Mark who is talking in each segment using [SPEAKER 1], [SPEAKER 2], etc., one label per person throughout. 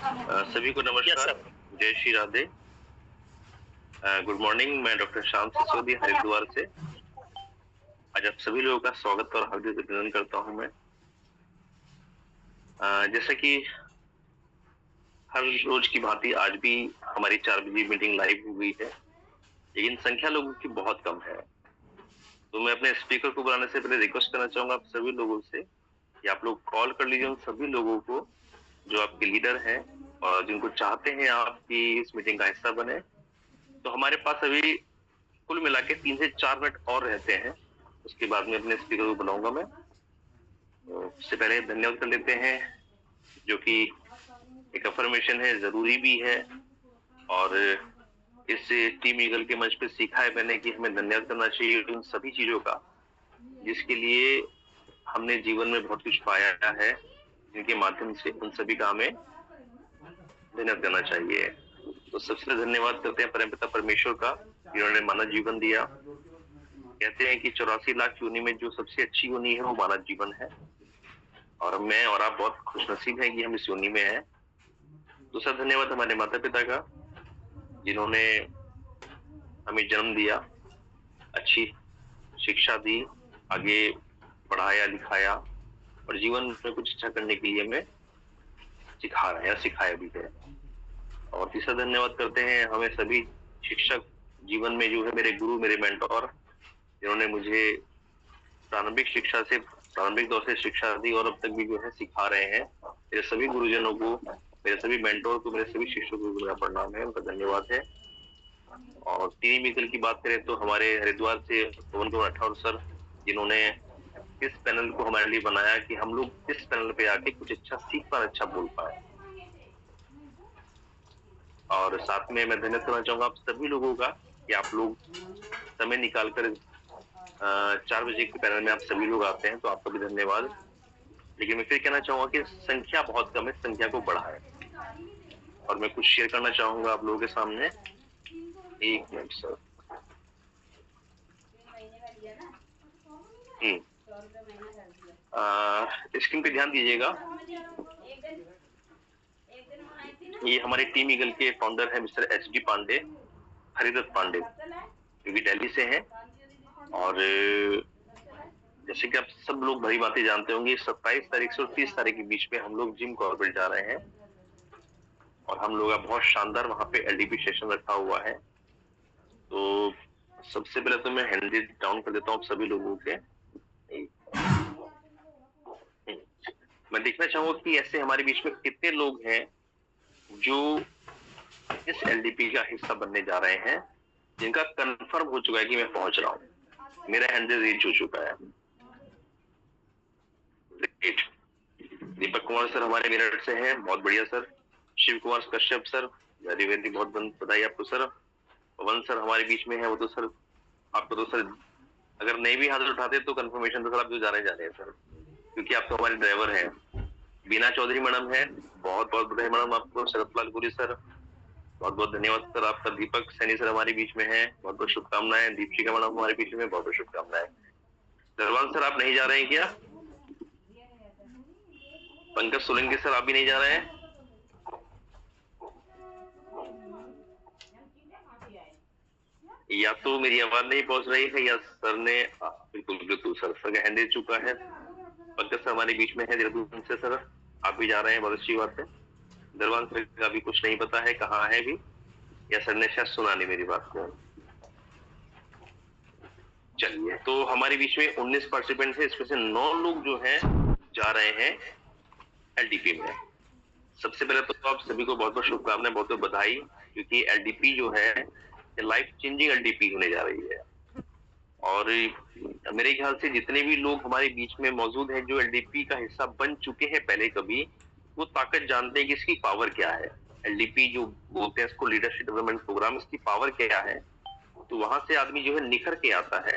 [SPEAKER 1] सभी को
[SPEAKER 2] यस
[SPEAKER 1] नमस्कार।
[SPEAKER 2] सर।
[SPEAKER 1] जय श्री राधे। Good morning. मैं डॉक्टर श्याम सिसोदिया हरिद्वार से आज आप सभी लोगों का स्वागत और हार्दिक अभिनंदन करता हूं मैं। जैसा कि हर रोज की भांति आज भी हमारी 4 बजे मीटिंग लाइव हुई है, लेकिन संख्या लोगों की बहुत कम है। तो मैं अपने स्पीकर को बुलाने से पहले रिक्वेस्ट करना चाहूंगा आप सभी लोगों से कि आप लोग कॉल कर लीजिए उन सभी लोगों को जो आपके लीडर हैं और जिनको चाहते हैं आपकी इस मीटिंग का हिस्सा बने। तो हमारे पास अभी कुल मिला के 3 से 4 मिनट और रहते हैं, उसके बाद में अपने स्पीकर को बुलाऊंगा मैं। तो उससे पहले धन्यवाद कर लेते हैं, जो कि एक अफर्मेशन है, जरूरी भी है। और इस टीम ईगल के मंच पे सीखा है मैंने कि हमें धन्यवाद करना चाहिए उन सभी चीजों का जिसके लिए हमने जीवन में बहुत कुछ पाया है, जिनके माध्यम से उन सभी का हमें धन्यवाद करना चाहिए। तो सबसे धन्यवाद करते हैं परमपिता परमेश्वर का, जिन्होंने मानव जीवन दिया। कहते हैं कि 84 लाख योनि में जो सबसे अच्छी योनि है वो मानव जीवन है, और मैं और आप बहुत खुशनसीब हैं कि हम इस योनि में हैं। दूसरा धन्यवाद हमारे माता पिता का, जिन्होंने हमें जन्म दिया, अच्छी शिक्षा दी, आगे पढ़ाया लिखाया और जीवन में कुछ अच्छा करने के लिए हमें सिखा रहे हैं, सिखाया भी है। और तीसरा धन्यवाद करते हैं हमें सभी शिक्षक, जीवन में जो है मेरे गुरु, मेरे मेंटोर, जिन्होंने मुझे प्रारंभिक दौर से शिक्षा दी और अब तक भी जो है सिखा रहे हैं। मेरे सभी गुरुजनों को, मेरे सभी मेंटोर को, मेरे सभी शिक्षकों को मेरा प्रणाम है, उनका धन्यवाद है। और टीम मीकल की बात करें तो हमारे हरिद्वार से पवन कुमार राठौर सर, जिन्होंने इस पैनल को हमारे लिए बनाया कि हम लोग इस पैनल पे आके कुछ अच्छा सीख पाए, अच्छा बोल पाए। और साथ में मैं धन्यवाद करना चाहूंगा आप सभी लोगों का कि आप लोग समय निकालकर 4 बजे के पैनल में आप सभी लोग आते हैं, तो आपका भी धन्यवाद। लेकिन मैं फिर कहना चाहूंगा कि संख्या बहुत कम है, संख्या को बढ़ाएं। और मैं कुछ शेयर करना चाहूंगा आप लोगों के सामने। एक मिनट सर। स्क्रीन पे ध्यान दीजिएगा। ये हमारे टीम ईगल के फाउंडर है मिस्टर एच.डी. पांडे, हरिदत्त पांडे, जो कि दिल्ली से हैं। और जैसे कि आप सब लोग भली बातें जानते होंगे, 27 तारीख से और 30 तारीख के बीच में हम लोग जिम कॉर्बेट जा रहे हैं, और हम लोग का बहुत शानदार वहां पे एलडीपी सेशन रखा हुआ है। तो सबसे पहले तो मैं हैंड डाउन कर देता हूँ सभी लोगों के। मैं देखना चाहूंगा कि ऐसे हमारे बीच में कितने लोग हैं जो इस एलडीपी का हिस्सा बनने जा रहे हैं, जिनका कंफर्म हो चुका है कि मैं पहुंच रहा हूँ, मेरा हैंड रीच हो चुका है। दीपक कुमार सर हमारे मेरठ से हैं, बहुत बढ़िया sir. Shiv Kumar Kashyap sir, very very बहुत बधाई आपको सर। पवन सर हमारे बीच में है, वो तो सर आपको तो सर अगर नहीं भी हाथ उठाते तो कंफर्मेशन तो सर आप जो जा रहे हैं सर, क्योंकि आप तो हमारे ड्राइवर हैं। बीना चौधरी मैडम है, बहुत बहुत बधाई मैडम आपको। शरद लाल गुरी सर, बहुत बहुत धन्यवाद सर आपका। दीपक सैनी सर हमारे बीच में है, बहुत बहुत शुभकामनाएं। दीपशिका मैडम हमारे बीच में, बहुत बहुत शुभकामनाएं। दरवान सर आप नहीं जा रहे हैं क्या? पंकज सोलंकी सर आप भी नहीं जा रहे हैं? या तो मेरी आवाज नहीं पहुंच रही है, या सर ने बिल्कुल बिल्कुल सर का हैंड दे चुका है। पंकज सर हमारे बीच में है देहरादून से सर, आप भी जा रहे हैं, बहुत अच्छी बात है। दरबान सर का भी कुछ नहीं पता है कहाँ है भी, या सर ने शायद सुना नहीं मेरी बात को। चलिए, तो हमारे बीच में 19 पार्टिसिपेंट है, इसमें से 9 लोग जो हैं जा रहे हैं एलडीपी में। सबसे पहले तो आप सभी को बहुत बहुत शुभकामनाएं, बहुत बहुत बधाई, क्योंकि एलडीपी जो है लाइफ चेंजिंग एलडीपी होने जा रही है। और मेरे ख्याल से जितने भी लोग हमारे बीच में मौजूद हैं जो एलडीपी का हिस्सा बन चुके हैं पहले कभी, वो ताकत जानते हैं कि इसकी पावर क्या है। एलडीपी जो बोलते हैं इसको, लीडरशिप डेवलपमेंट प्रोग्राम, इसकी पावर क्या है। तो वहां से आदमी जो है निखर के आता है।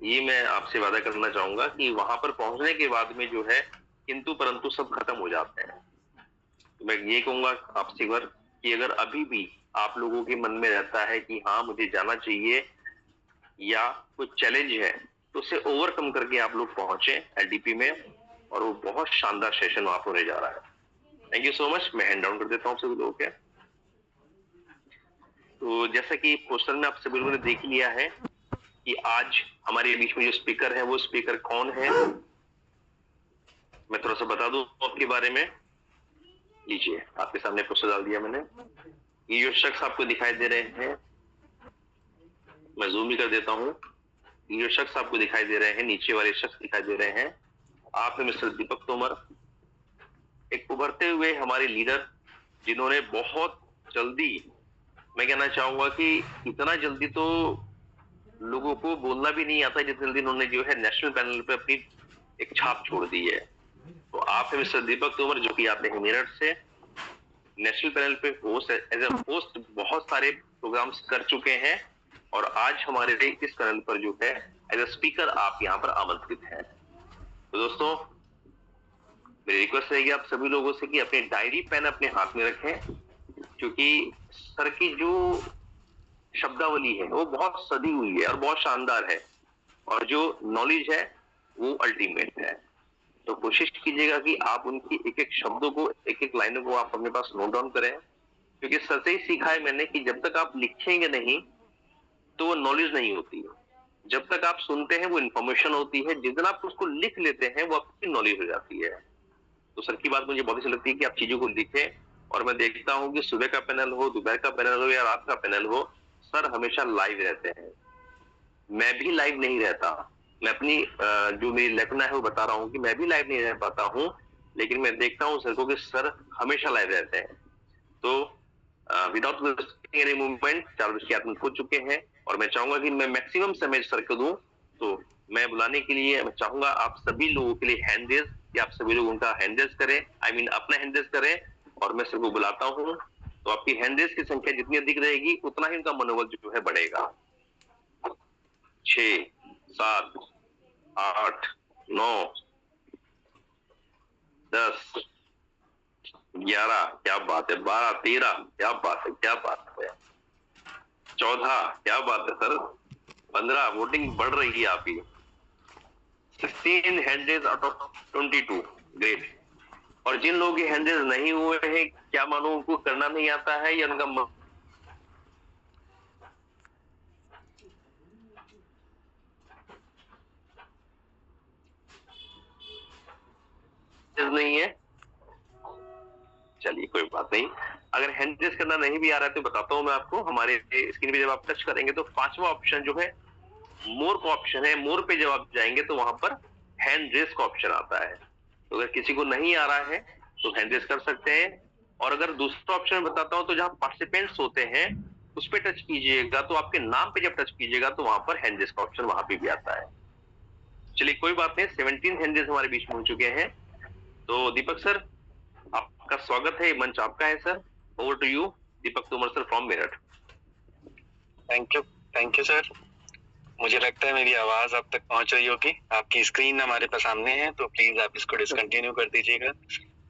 [SPEAKER 1] ये मैं आपसे वादा करना चाहूंगा कि वहां पर पहुंचने के बाद में जो है किंतु परंतु सब खत्म हो जाते हैं। तो मैं ये कहूंगा आपसे एक बार कि अगर अभी भी आप लोगों के मन में रहता है कि हाँ मुझे जाना चाहिए या कोई चैलेंज है, तो उसे ओवरकम करके आप लोग पहुंचे एलडीपी में, और वो बहुत शानदार सेशन वहां होने जा रहा है। Thank you so much. मैं हैंड डाउन कर देता हूँ सभी लोगों के। तो जैसा कि पोस्टर में आप सभी लोगों ने देख लिया है कि आज हमारे बीच में जो स्पीकर है वो स्पीकर कौन है। मैं थोड़ा सा बता दूं आपके बारे में। लीजिए, आपके सामने पोस्टर डाल दिया मैंने। ये जो शख्स आपको दिखाई दे रहे हैं, मैं जूम भी कर देता हूँ। ये जो शख्स आपको दिखाई दे रहे हैं, नीचे वाले शख्स दिखाई दे रहे हैं, आप है मिस्टर दीपक तोमर, एक उभरते हुए हमारे लीडर, जिन्होंने बहुत जल्दी, मैं कहना चाहूंगा कि इतना जल्दी तो लोगों को बोलना भी नहीं आता जितनी जल्दी उन्होंने जो है नेशनल पैनल पे अपनी एक छाप छोड़ दी है। तो आप है मिस्टर दीपक तोमर, जो कि आते हैं मेरठ से, नेशनल पैनल पे होस्ट एज ए होस्ट बहुत सारे प्रोग्राम्स कर चुके हैं और आज हमारे इस पैनल पर जो है एज ए स्पीकर आप यहाँ पर आमंत्रित हैं। तो दोस्तों, मेरी रिक्वेस्ट रहेगी आप सभी लोगों से कि अपने डायरी पेन अपने हाथ में रखें, क्योंकि सर की जो शब्दावली है वो बहुत सदी हुई है और बहुत शानदार है, और जो नॉलेज है वो अल्टीमेट है। तो कोशिश कीजिएगा कि आप उनकी एक एक शब्दों को, एक एक लाइनों को आप अपने पास नोट डाउन करें, क्योंकि सर से ही सीखा है मैंने कि जब तक आप लिखेंगे नहीं तो वो नॉलेज नहीं होती। जब तक आप सुनते हैं वो इन्फॉर्मेशन होती है, जिस दिन आप उसको लिख लेते हैं वो आपकी नॉलेज हो जाती है। तो सर की बात मुझे बहुत अच्छी लगती है कि आप चीजों को लिखें, और मैं देखता हूँ कि सुबह का पैनल हो, दोपहर का पैनल हो या रात का पैनल हो, सर हमेशा लाइव रहते हैं। मैं भी लाइव नहीं रहता। मैं अपनी जो मेरी लेखना है वो बता रहा हूँ कि मैं भी लाइव नहीं रह पाता हूँ, लेकिन मैं देखता हूँ सर को कि सर हमेशा लाइव रहते हैं। तो विदाउट वेस्टिंग एनी मूवमेंट 4:08 हो चुके हैं और मैं चाहूंगा कि मैं मैक्सिमम समय सर को दूं। तो मैं बुलाने के लिए मैं चाहूंगा आप सभी लोगों के लिए हैंड रेज, कि आप सभी लोग उनका हैंड रेज करें, आई मीन अपना हैंड रेज करें, और मैं सर को बुलाता हूँ। तो आपकी हैंड रेज की संख्या जितनी अधिक रहेगी उतना ही उनका मनोबल जो है बढ़ेगा। 6, 7, 8, 9, 10, 11, क्या बात है, 12, 13, क्या बात है, क्या बात है, 14, क्या बात है सर, 15, वोटिंग बढ़ रही है आपकी, 16 हैंडरेज आउट ऑफ 22, ग्रेट। और जिन लोगों के हैंडरेज नहीं हुए हैं, क्या मानो उनको करना नहीं आता है या उनका नहीं है? चलिए कोई बात नहीं। अगर हैंड रेज करना नहीं भी आ रहा है तो बताता हूं मैं आपको। हमारे स्क्रीन पे जब आप टच करेंगे तो 5वां ऑप्शन जो है मोर का ऑप्शन है। मोर पे जब आप जाएंगे तो वहां पर हैंड रेज का ऑप्शन आता है। तो अगर किसी को नहीं आ रहा है तो हैंड रेज कर सकते हैं। और अगर दूसरा ऑप्शन बताता हूं तो जहां पार्टिसिपेंट्स होते हैं उस पर टच कीजिएगा, तो आपके नाम पे जब टच कीजिएगा तो वहां पर हैंड रेज का ऑप्शन वहां पे भी आता है। चलिए कोई बात नहीं, 17 हैंड रेज हमारे बीच में हो चुके हैं। तो दीपक सर, आपका स्वागत है, मंच आपका है sir. Over to you, Deepak Tomar sir from Meerut.
[SPEAKER 2] Thank you sir. मुझे लगता है मेरी आवाज अब तक पहुंच रही होगी। आपकी स्क्रीन हमारे पास सामने है, तो प्लीज आप इसको डिसकंटिन्यू कर दीजिएगा।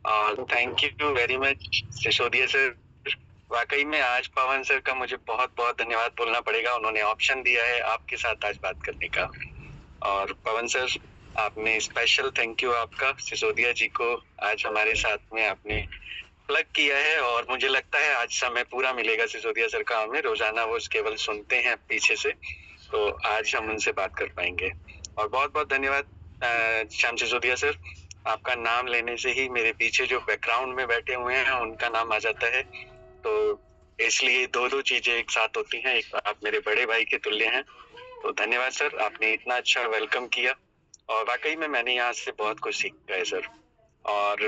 [SPEAKER 2] और thank you very much Sisodia sir. वाकई में आज पवन सर का मुझे बहुत बहुत धन्यवाद बोलना पड़ेगा। उन्होंने ऑप्शन दिया है आपके साथ आज बात करने का। और पवन सर, आपने स्पेशल थैंक यू आपका सिसोदिया जी को आज हमारे साथ में आपने प्लग किया है। और मुझे लगता है आज समय पूरा मिलेगा सिसोदिया सर का हमें। रोजाना वो केवल सुनते हैं पीछे से, तो आज हम उनसे बात कर पाएंगे। और बहुत बहुत धन्यवाद श्याम सिसोदिया सर। आपका नाम लेने से ही मेरे पीछे जो बैकग्राउंड में बैठे हुए हैं उनका नाम आ जाता है, तो इसलिए दो चीजें एक साथ होती हैं। एक, आप मेरे बड़े भाई के तुल्य हैं। तो धन्यवाद सर, आपने इतना अच्छा वेलकम किया और वाकई में मैंने यहाँ से बहुत कुछ सीखा है सर। और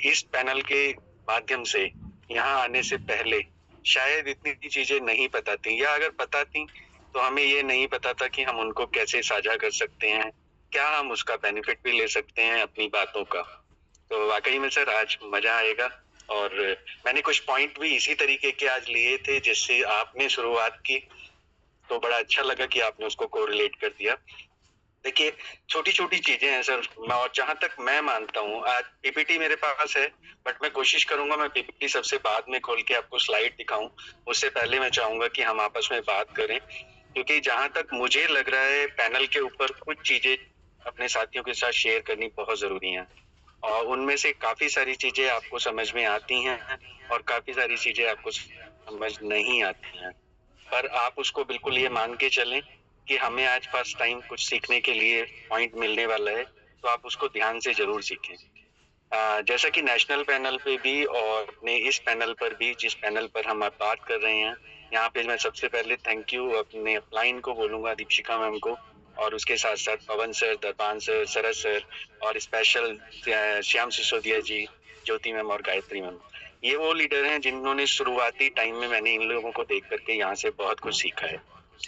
[SPEAKER 2] इस पैनल के माध्यम से यहाँ आने से पहले शायद इतनी चीजें नहीं पता थी, या अगर पता थी तो हमें ये नहीं पता था कि हम उनको कैसे साझा कर सकते हैं, क्या हम उसका बेनिफिट भी ले सकते हैं अपनी बातों का। तो वाकई में सर आज मजा आएगा। और मैंने कुछ पॉइंट भी इसी तरीके के आज लिए थे जिससे आपने शुरुआत की, तो बड़ा अच्छा लगा कि आपने उसको कोरिलेट कर दिया। देखिए, छोटी छोटी चीजें हैं सर। और जहां तक मैं मानता हूँ, आज पीपीटी मेरे पास है, बट मैं कोशिश करूंगा मैं पीपीटी सबसे बाद में खोल के आपको स्लाइड दिखाऊं। उससे पहले मैं चाहूंगा कि हम आपस में बात करें, क्योंकि जहां तक मुझे लग रहा है पैनल के ऊपर कुछ चीजें अपने साथियों के साथ शेयर करनी बहुत जरूरी है। और उनमें से काफ़ी सारी चीज़ें आपको समझ में आती हैं और काफ़ी सारी चीज़ें आपको समझ नहीं आती हैं। पर आप उसको बिल्कुल ये मान के चलें कि हमें आज फर्स्ट टाइम कुछ सीखने के लिए पॉइंट मिलने वाला है, तो आप उसको ध्यान से ज़रूर सीखें। जैसा कि नेशनल पैनल पे भी और अपने इस पैनल पर भी, जिस पैनल पर हम अब बात कर रहे हैं, यहाँ पे मैं सबसे पहले थैंक यू अपने अपलाइन को बोलूँगा, दीपिका मैम को, और उसके साथ-साथ पवन सर, दरबान सर, शरद सर और स्पेशल श्याम सिसोदिया जी, ज्योति मैम और गायत्री मैम। ये वो लीडर हैं जिन्होंने शुरुआती टाइम में मैंने इन लोगों को देख करके यहाँ से बहुत कुछ सीखा है।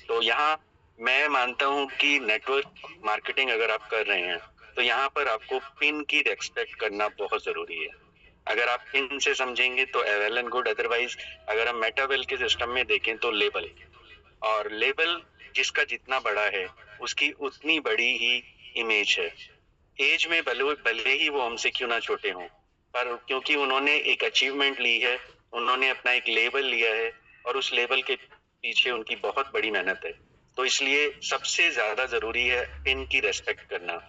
[SPEAKER 2] तो यहाँ मैं मानता हूँ कि नेटवर्क मार्केटिंग अगर आप कर रहे हैं, तो यहाँ पर आपको पिन की रिस्पेक्ट करना बहुत ज़रूरी है। अगर आप पिन से समझेंगे तो वेल एंड गुड, अदरवाइज अगर हम मेटावेल के सिस्टम में देखें तो लेबल, और लेबल जिसका जितना बड़ा है उसकी उतनी बड़ी ही इमेज है। एज में भले ही वो हमसे क्यों ना छोटे हों, पर क्योंकि उन्होंने एक अचीवमेंट ली है, उन्होंने अपना एक लेबल लिया है और उस लेबल के पीछे उनकी बहुत बड़ी मेहनत है। तो इसलिए सबसे ज़्यादा ज़रूरी है पिन की रिस्पेक्ट करना।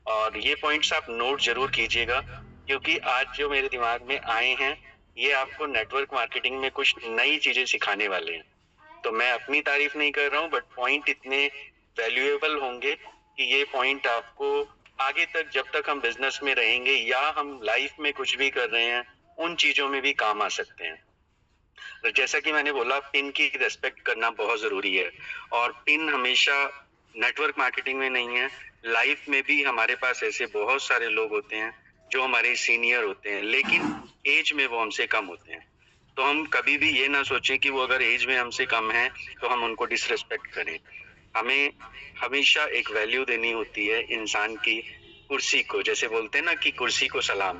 [SPEAKER 2] और ये पॉइंट्स आप नोट ज़रूर कीजिएगा, क्योंकि आज जो मेरे दिमाग में आए हैं, ये आपको नेटवर्क मार्केटिंग में कुछ नई चीज़ें सिखाने वाले हैं। तो मैं अपनी तारीफ नहीं कर रहा हूँ, बट पॉइंट इतने वैल्यूएबल होंगे कि ये पॉइंट आपको आगे तक, जब तक हम बिजनेस में रहेंगे या हम लाइफ में कुछ भी कर रहे हैं, उन चीजों में भी काम आ सकते हैं। तो जैसा कि मैंने बोला, पिन की रिस्पेक्ट करना बहुत जरूरी है, और पिन हमेशा नेटवर्क मार्केटिंग में नहीं है, लाइफ में भी हमारे पास ऐसे बहुत सारे लोग होते हैं जो हमारे सीनियर होते हैं, लेकिन एज में वो हमसे कम होते हैं। तो हम कभी भी ये ना सोचें कि वो अगर एज में हमसे कम है तो हम उनको डिसरिस्पेक्ट करें। हमें हमेशा एक वैल्यू देनी होती है इंसान की कुर्सी को, जैसे बोलते हैं ना कि कुर्सी को सलाम,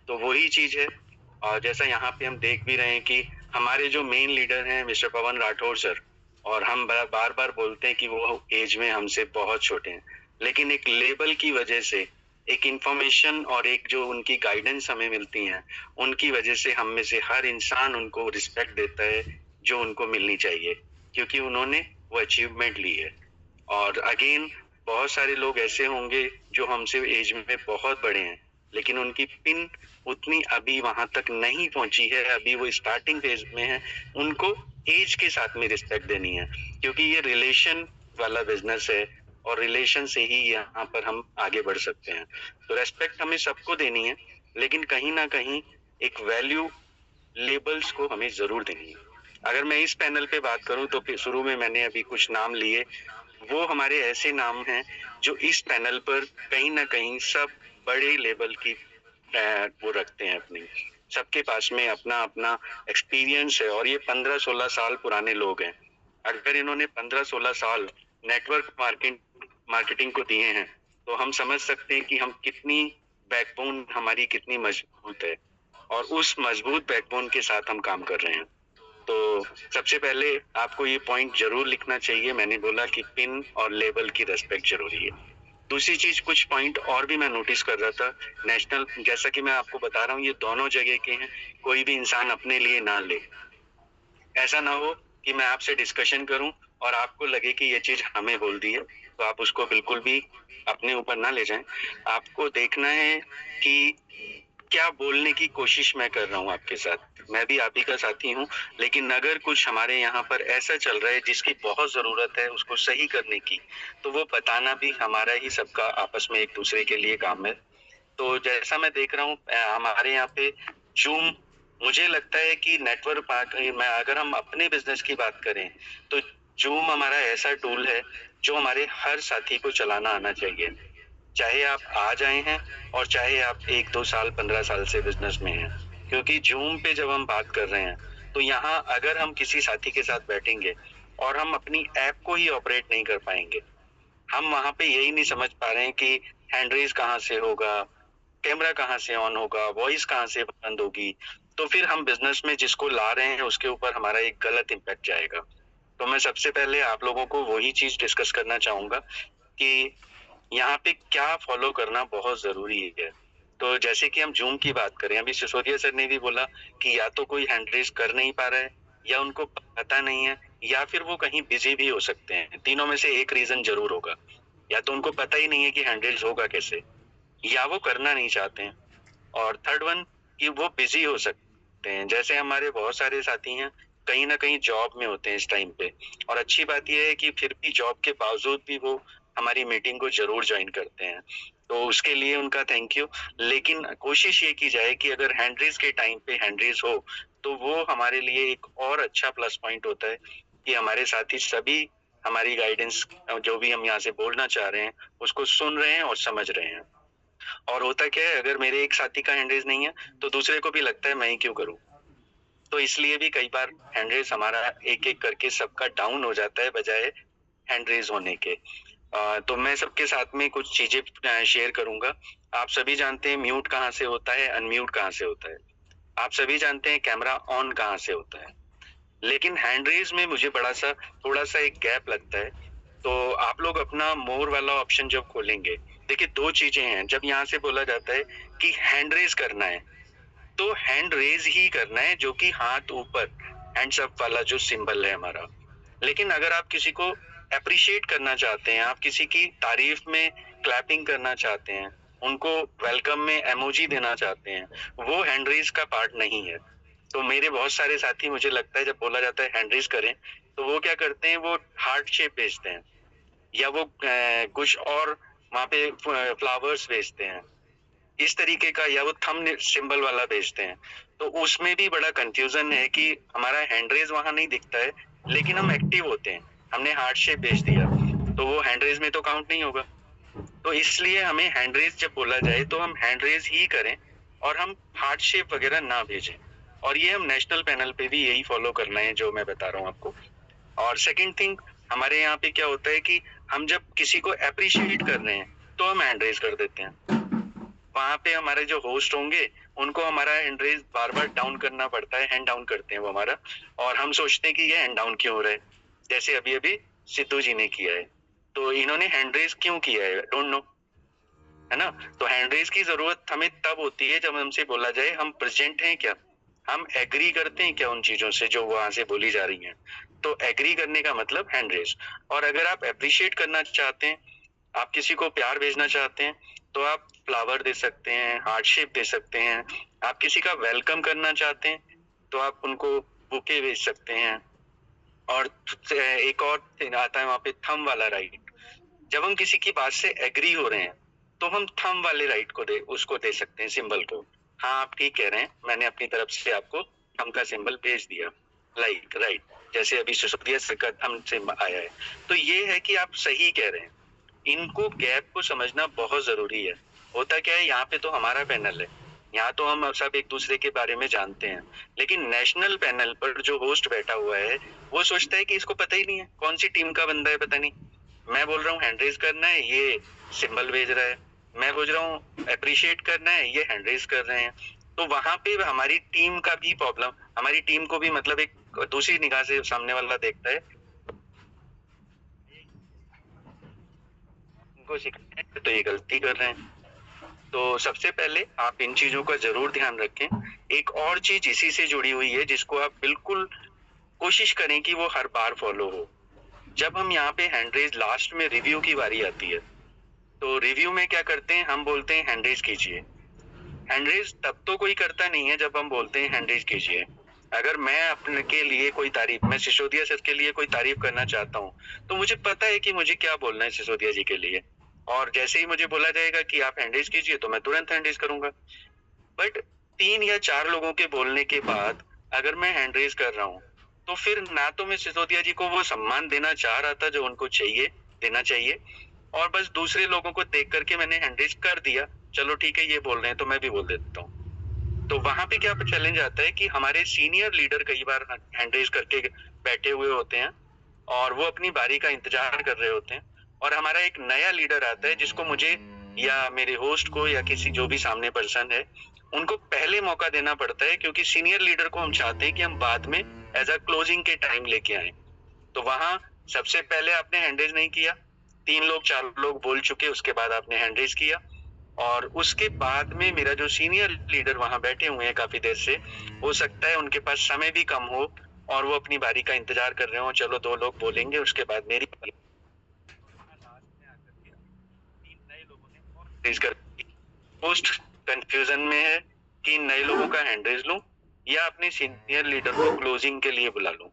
[SPEAKER 2] तो वही चीज है। और जैसा यहाँ पे हम देख भी रहे हैं कि हमारे जो मेन लीडर हैं मिस्टर पवन राठौर सर, और हम बार बार बोलते हैं कि वो एज में हमसे बहुत छोटे हैं, लेकिन एक लेबल की वजह से, एक इंफॉर्मेशन और एक जो उनकी गाइडेंस हमें मिलती है, उनकी वजह से हम में से हर इंसान उनको रिस्पेक्ट देता है जो उनको मिलनी चाहिए, क्योंकि उन्होंने वो अचीवमेंट ली है। और अगेन, बहुत सारे लोग ऐसे होंगे जो हमसे एज में बहुत बड़े हैं, लेकिन उनकी पिन उतनी अभी वहां तक नहीं पहुंची है, अभी वो स्टार्टिंग फेज में है। उनको एज के साथ में रिस्पेक्ट देनी है, क्योंकि ये रिलेशन वाला बिजनेस है और रिलेशन से ही यहाँ पर हम आगे बढ़ सकते हैं। तो रेस्पेक्ट हमें सबको देनी है, लेकिन कहीं ना कहीं एक वैल्यू लेबल्स को हमें जरूर देनी है। अगर मैं इस पैनल पे बात करूं तो शुरू में मैंने अभी कुछ नाम लिए, वो हमारे ऐसे नाम हैं जो इस पैनल पर कहीं ना कहीं सब बड़े लेवल की वो रखते हैं अपनी, सबके पास में अपना अपना एक्सपीरियंस है, और ये 15-16 साल पुराने लोग हैं। अगर इन्होंने 15-16 साल नेटवर्क मार्केटिंग को दिए हैं, तो हम समझ सकते हैं कि हम कितनी बैकबोन हमारी कितनी मजबूत है, और उस मजबूत बैकबोन के साथ हम काम कर रहे हैं। तो सबसे पहले आपको ये पॉइंट जरूर लिखना चाहिए, मैंने बोला कि पिन और लेबल की रेस्पेक्ट जरूरी है। दूसरी चीज, कुछ पॉइंट और भी मैं नोटिस कर रहा था नेशनल, जैसा कि मैं आपको बता रहा हूँ, ये दोनों जगह के हैं, कोई भी इंसान अपने लिए ना ले। ऐसा ना हो कि मैं आपसे डिस्कशन करूं और आपको लगे कि ये चीज हमें बोल दी है, तो आप उसको बिल्कुल भी अपने ऊपर ना ले जाएं। आपको देखना है कि क्या बोलने की कोशिश मैं कर रहा हूँ आपके साथ। मैं भी आप ही का साथी हूँ, लेकिन अगर कुछ हमारे यहाँ पर ऐसा चल रहा है जिसकी बहुत जरूरत है उसको सही करने की, तो वो बताना भी हमारा ही सबका आपस में एक दूसरे के लिए काम है। तो जैसा मैं देख रहा हूँ हमारे यहाँ पे जूम, मुझे लगता है कि नेटवर्क में अगर हम अपने बिजनेस की बात करें तो जूम हमारा ऐसा टूल है जो हमारे हर साथी को चलाना आना चाहिए, चाहे आप आज आए हैं और चाहे आप 1-2 साल 15 साल से बिजनेस में हैं। क्योंकि जूम पे जब हम बात कर रहे हैं, तो यहाँ अगर हम किसी साथी के साथ बैठेंगे और हम अपनी ऐप को ही ऑपरेट नहीं कर पाएंगे, हम वहां पे यही नहीं समझ पा रहे हैं कि हैंड रेज कहाँ से होगा, कैमरा कहाँ से ऑन होगा, वॉइस कहाँ से बंद होगी, तो फिर हम बिजनेस में जिसको ला रहे हैं उसके ऊपर हमारा एक गलत इम्पैक्ट जाएगा। तो मैं सबसे पहले आप लोगों को वही चीज डिस्कस करना चाहूंगा कि यहाँ पे क्या फॉलो करना बहुत जरूरी है। तो जैसे कि हम जूम की बात करें, अभी सिसोदिया सर ने भी बोला कि या तो कोई हैंड रेज कर नहीं पा रहा है, या उनको पता नहीं है, या फिर वो कहीं बिजी भी हो सकते हैं। तीनों में से एक रीजन जरूर होगा, या तो उनको पता ही नहीं है कि हैंड रेज होगा कैसे, या वो करना नहीं चाहते हैं। और थर्ड वन कि वो बिजी हो सकते हैं। जैसे हमारे बहुत सारे साथी हैं, कहीं ना कहीं जॉब में होते हैं इस टाइम पे, और अच्छी बात यह है कि फिर भी जॉब के बावजूद भी वो हमारी मीटिंग को जरूर ज्वाइन करते हैं, तो उसके लिए उनका थैंक यू। लेकिन कोशिश ये की जाए कि अगर हैंड रेज के टाइम पे हैंड रेज हो तो वो हमारे लिए एक और अच्छा प्लस पॉइंट होता है कि हमारे साथी सभी हमारी गाइडेंस जो भी हम यहाँ से बोलना चाह रहे हैं उसको सुन रहे हैं और समझ रहे हैं। और होता क्या है, अगर मेरे एक साथी का हैंड रेज नहीं है तो दूसरे को भी लगता है मैं ही क्यों करूं, तो इसलिए भी कई बार हैंड रेज हमारा एक एक करके सबका डाउन हो जाता है बजाय हैंड रेज होने के। तो मैं सबके साथ में कुछ चीजें शेयर करूंगा। आप सभी जानते हैं म्यूट कहाँ से होता है, अनम्यूट कहाँ से होता है। आप सभी जानते हैं कैमरा ऑन कहाँ से होता है, लेकिन हैंड रेज में मुझे थोड़ा सा एक गैप लगता है। तो आप लोग अपना मोर वाला ऑप्शन जब खोलेंगे, देखिए दो चीजें हैं। जब यहाँ से बोला जाता है कि हैंड रेज करना है तो हैंड रेज ही करना है, जो कि हाथ ऊपर, हैंड्स अप वाला जो सिंबल है हमारा। लेकिन अगर आप किसी को अप्रिशिएट करना चाहते हैं, आप किसी की तारीफ में क्लैपिंग करना चाहते हैं, उनको वेलकम में इमोजी देना चाहते हैं, वो हैंड रेज का पार्ट नहीं है। तो मेरे बहुत सारे साथी, मुझे लगता है जब बोला जाता है हैंड रेज करें तो वो क्या करते हैं, वो हार्ट शेप भेजते हैं या वो कुछ और वहां पे फ्लावर्स भेजते हैं इस तरीके का, या वो थंब सिंबल वाला भेजते हैं। तो उसमें भी बड़ा कंफ्यूजन है कि हमारा हैंड रेज वहां नहीं दिखता है लेकिन हम एक्टिव होते हैं, हमने हार्ट शेप भेज दिया तो वो हैंड रेज में तो काउंट नहीं होगा। तो इसलिए हमें हैंड रेज जब बोला जाए तो हम हैंड रेज ही करें और हम हार्ट शेप वगैरह ना भेजें। और ये हम नेशनल पैनल पे भी यही फॉलो करना है जो मैं बता रहा हूँ आपको। और सेकंड थिंग, हमारे यहाँ पे क्या होता है कि हम जब किसी को अप्रिशिएट कर रहे हैं तो हम हैंड रेज कर देते हैं। वहां पे हमारे जो होस्ट होंगे उनको हमारा हैंड रेज बार बार डाउन करना पड़ता है, हैंड डाउन करते हैं वो हमारा, और हम सोचते हैं कि ये हैंड डाउन क्यों हो रहा है। जैसे अभी अभी सिद्धू जी ने किया है, तो इन्होंने हैंड रेज क्यों किया है, डोंट नो, है ना। तो हैंड रेज की जरूरत हमें तब होती है जब हमसे बोला जाए हम प्रेजेंट हैं क्या, हम एग्री करते हैं क्या उन चीजों से जो वहां से बोली जा रही हैं। तो एग्री करने का मतलब हैंड रेज। और अगर आप अप्रिशिएट करना चाहते हैं, आप किसी को प्यार भेजना चाहते हैं, तो आप फ्लावर दे सकते हैं, हार्ट शेप दे सकते हैं। आप किसी का वेलकम करना चाहते हैं तो आप उनको बुके भेज सकते हैं। और एक और आता है वहां पे थंब वाला राइट। जब हम किसी की बात से एग्री हो रहे हैं तो हम थंब वाले राइट को उसको दे सकते हैं, सिंबल को। हाँ आप ठीक कह रहे हैं, मैंने अपनी तरफ से आपको थंब का सिंबल भेज दिया, लाइक राइट, जैसे अभी सिसोदिया सर का थंब सिंबल आया है। तो ये है कि आप सही कह रहे हैं, इनको गैप को समझना बहुत जरूरी है। होता क्या है, यहाँ पे तो हमारा पैनल है, यहाँ तो हम सब एक दूसरे के बारे में जानते हैं, लेकिन नेशनल पैनल पर जो होस्ट बैठा हुआ है वो सोचता है कि इसको पता ही नहीं है कौन सी टीम का बंदा है, पता नहीं। मैं बोल रहा हूँ हैंड रेज करना है, ये सिंबल भेज रहा है। मैं बोल रहा हूँ अप्रिशिएट करना है, ये हैंड रेज कर रहे हैं। तो वहां पे हमारी टीम का भी प्रॉब्लम, हमारी टीम को भी मतलब एक दूसरी निगाह से सामने वाला देखता है, इनको सिखाते हैं तो ये गलती कर रहे हैं। तो सबसे पहले आप इन चीजों का जरूर ध्यान रखें। एक और चीज इसी से जुड़ी हुई है जिसको आप बिल्कुल कोशिश करें कि वो हर बार फॉलो हो। जब हम यहाँ पे हैंड रेज लास्ट में रिव्यू की बारी आती है, तो रिव्यू में क्या करते हैं, हम बोलते हैं हैंड रेज कीजिए। हैंड रेज तब तो कोई करता नहीं है जब हम बोलते हैं हैंड रेज कीजिए। अगर मैं अपने के लिए कोई तारीफ, मैं सिसोदिया सर के लिए कोई तारीफ करना चाहता हूँ तो मुझे पता है कि मुझे क्या बोलना है सिसोदिया जी के लिए, और जैसे ही मुझे बोला जाएगा कि आप हैंड रेज कीजिए तो मैं तुरंत हैंड रेज करूंगा। बट 3 या 4 लोगों के बोलने के बाद अगर मैं हैंड रेज कर रहा हूँ तो फिर ना तो मैं सिसोदिया जी को वो सम्मान देना चाह रहा था जो उनको चाहिए, देना चाहिए, और बस दूसरे लोगों को देख करके मैंने हैंड रेज कर दिया, चलो ठीक है ये बोल रहे हैं तो मैं भी बोल देता हूँ। तो वहां पे क्या चैलेंज आता है कि हमारे सीनियर लीडर कई बार हैंड रेज करके बैठे हुए होते हैं और वो अपनी बारी का इंतजार कर रहे होते हैं, और हमारा एक नया लीडर आता है जिसको मुझे या मेरे होस्ट को या किसी जो भी सामने पर्सन है उनको पहले मौका देना पड़ता है, क्योंकि सीनियर लीडर को हम चाहते हैं कि हम बाद में एज अ क्लोजिंग के टाइम लेके आए। तो वहां सबसे पहले आपने हैंड रेज नहीं किया, 3 लोग 4 लोग बोल चुके, उसके बाद आपने हैंड रेज किया, और उसके बाद में मेरा जो सीनियर लीडर वहां बैठे हुए हैं काफी देर से, हो सकता है उनके पास समय भी कम हो और वो अपनी बारी का इंतजार कर रहे हो, चलो 2 लोग बोलेंगे उसके बाद मेरी बारी। लास्ट में आकर के 3 नए लोगों ने और रेज कर पोस्ट कंफ्यूजन में है कि नए लोगों का हैंड रेज लूं या अपने सीनियर लीडर को क्लोजिंग के लिए बुला लूं।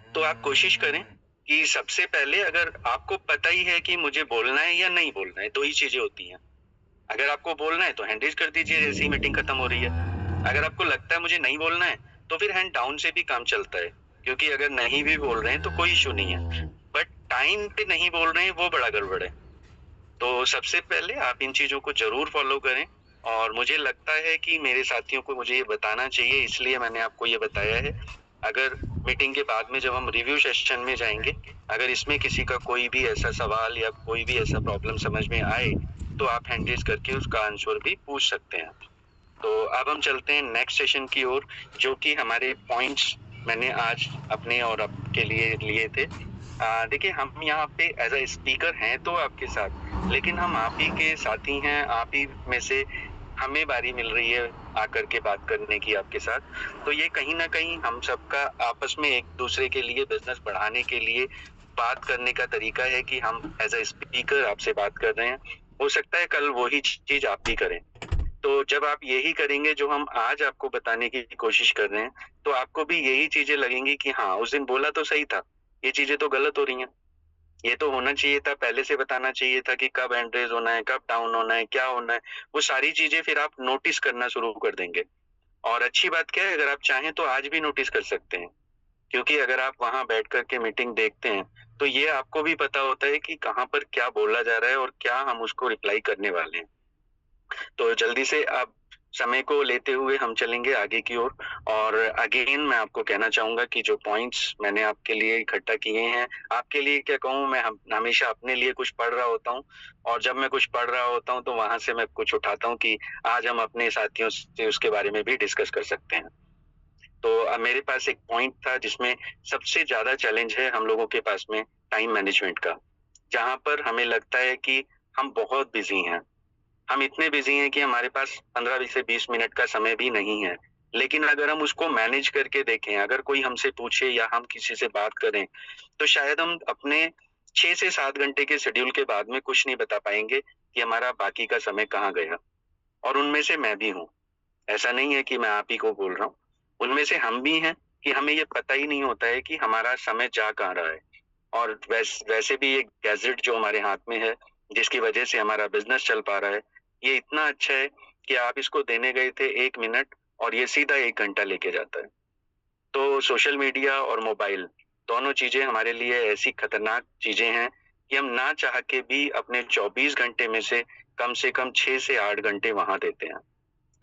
[SPEAKER 2] तो आप कोशिश करें कि सबसे पहले, अगर आपको पता ही है कि मुझे बोलना है या नहीं बोलना है, दो ही चीजें होती हैं। अगर आपको बोलना है तो हैंड रेज कर दीजिए जैसे ही मीटिंग खत्म हो रही है। अगर आपको लगता है मुझे नहीं बोलना है तो फिर हैंड डाउन से भी काम चलता है, क्योंकि अगर नहीं भी बोल रहे हैं तो कोई इशू नहीं है, बट टाइम पे नहीं बोल रहे हैं वो बड़ा गड़बड़ है। तो सबसे पहले आप इन चीजों को जरूर फॉलो करें, और मुझे लगता है कि मेरे साथियों को मुझे ये बताना चाहिए, इसलिए मैंने आपको ये बताया है। अगर मीटिंग के बाद में जब हम रिव्यू सेशन में जाएंगे, अगर इसमें किसी का कोई भी ऐसा सवाल या कोई भी ऐसा प्रॉब्लम समझ में आए तो आप हैंड रेज करके उसका आंसर भी पूछ सकते हैं। तो अब हम चलते हैं नेक्स्ट सेशन की ओर, जो कि हमारे पॉइंट्स मैंने आज अपने और आपके लिए थे। देखिए, हम यहाँ पे एज अ स्पीकर हैं तो आपके साथ, लेकिन हम आप ही के साथी हैं। आप ही में से हमें बारी मिल रही है आकर के बात करने की आपके साथ। तो ये कहीं ना कहीं हम सबका आपस में एक दूसरे के लिए, बिजनेस बढ़ाने के लिए बात करने का तरीका है कि हम एज अ स्पीकर आपसे बात कर रहे हैं। हो सकता है कल वही चीज आप भी करें। तो जब आप यही करेंगे जो हम आज आपको बताने की कोशिश कर रहे हैं, तो आपको भी यही चीजें लगेंगी कि हाँ, उस दिन बोला तो सही था, ये चीजें तो गलत हो रही हैं। ये तो होना चाहिए था, पहले से बताना चाहिए था कि कब हैंड रेज होना है, कब डाउन होना है, क्या होना है। वो सारी चीजें फिर आप नोटिस करना शुरू कर देंगे। और अच्छी बात क्या है, अगर आप चाहें तो आज भी नोटिस कर सकते हैं, क्योंकि अगर आप वहां बैठ करके मीटिंग देखते हैं तो ये आपको भी पता होता है कि कहाँ पर क्या बोला जा रहा है और क्या हम उसको रिप्लाई करने वाले हैं। तो जल्दी से आप समय को लेते हुए हम चलेंगे आगे की ओर। और अगेन मैं आपको कहना चाहूंगा कि जो पॉइंट्स मैंने आपके लिए इकट्ठा किए हैं, आपके लिए क्या कहूँ, मैं हमेशा अपने लिए कुछ पढ़ रहा होता हूँ, और जब मैं कुछ पढ़ रहा होता हूँ तो वहां से मैं कुछ उठाता हूँ कि आज हम अपने साथियों से उसके बारे में भी डिस्कस कर सकते हैं। तो अब मेरे पास एक पॉइंट था जिसमें सबसे ज्यादा चैलेंज है हम लोगों के पास में टाइम मैनेजमेंट का, जहां पर हमें लगता है कि हम बहुत बिजी हैं। हम इतने बिजी हैं कि हमारे पास 15 से 20 मिनट का समय भी नहीं है। लेकिन अगर हम उसको मैनेज करके देखें, अगर कोई हमसे पूछे या हम किसी से बात करें, तो शायद हम अपने 6 से 7 घंटे के शेड्यूल के बाद में कुछ नहीं बता पाएंगे कि हमारा बाकी का समय कहाँ गया। और उनमें से मैं भी हूँ। ऐसा नहीं है कि मैं आप ही को बोल रहा हूँ, उनमें से हम भी हैं कि हमें ये पता ही नहीं होता है कि हमारा समय जा कहाँ रहा है। और वैसे भी एक गैजेट जो हमारे हाथ में है, जिसकी वजह से हमारा बिजनेस चल पा रहा है, ये इतना अच्छा है कि आप इसको देने गए थे 1 मिनट और ये सीधा 1 घंटा लेके जाता है। तो सोशल मीडिया और मोबाइल दोनों चीजें हमारे लिए ऐसी खतरनाक चीजें हैं कि हम ना चाह के भी अपने 24 घंटे में से कम 6 से 8 घंटे वहां देते हैं।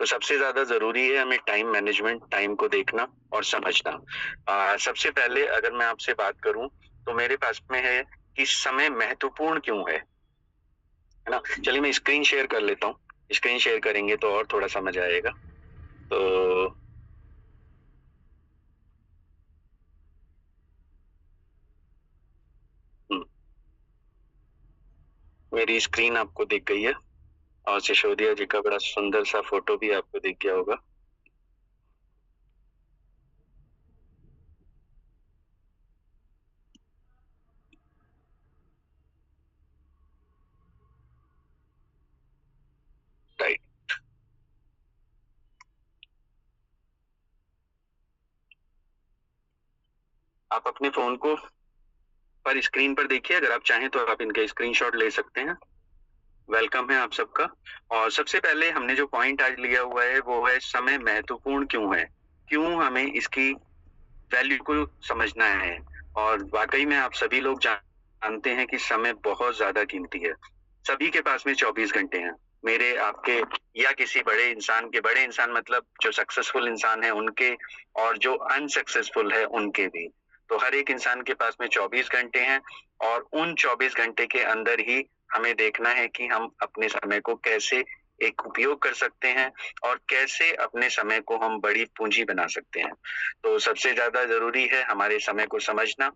[SPEAKER 2] तो सबसे ज्यादा जरूरी है हमें टाइम मैनेजमेंट, टाइम को देखना और समझना। सबसे पहले अगर मैं आपसे बात करूं तो मेरे पास में है कि समय महत्वपूर्ण क्यों है ना। चलिए मैं स्क्रीन शेयर कर लेता हूँ, स्क्रीन शेयर करेंगे तो और थोड़ा समझ आएगा। तो मेरी स्क्रीन आपको दिख गई है, और सिसोदिया जी का बड़ा सुंदर सा फोटो भी आपको दिख गया होगा। राइट, आप अपने फोन को पर स्क्रीन पर देखिए, अगर आप चाहें तो आप इनके स्क्रीनशॉट ले सकते हैं। वेलकम है आप सबका। और सबसे पहले हमने जो पॉइंट आज लिया हुआ है वो है समय महत्वपूर्ण क्यों है, क्यों हमें इसकी वैल्यू को समझना है। और वाकई में आप सभी लोग जानते हैं कि समय बहुत ज्यादा कीमती है। सभी के पास में 24 घंटे हैं, मेरे, आपके, या किसी बड़े इंसान के। बड़े इंसान मतलब जो सक्सेसफुल इंसान है उनके, और जो अनसक्सेसफुल है उनके भी। तो हर एक इंसान के पास में 24 घंटे हैं, और उन 24 घंटे के अंदर ही हमें देखना है कि हम अपने समय को कैसे एक उपयोग कर सकते हैं और कैसे अपने समय को हम बड़ी पूंजी बना सकते हैं। तो सबसे ज्यादा जरूरी है हमारे समय को समझना।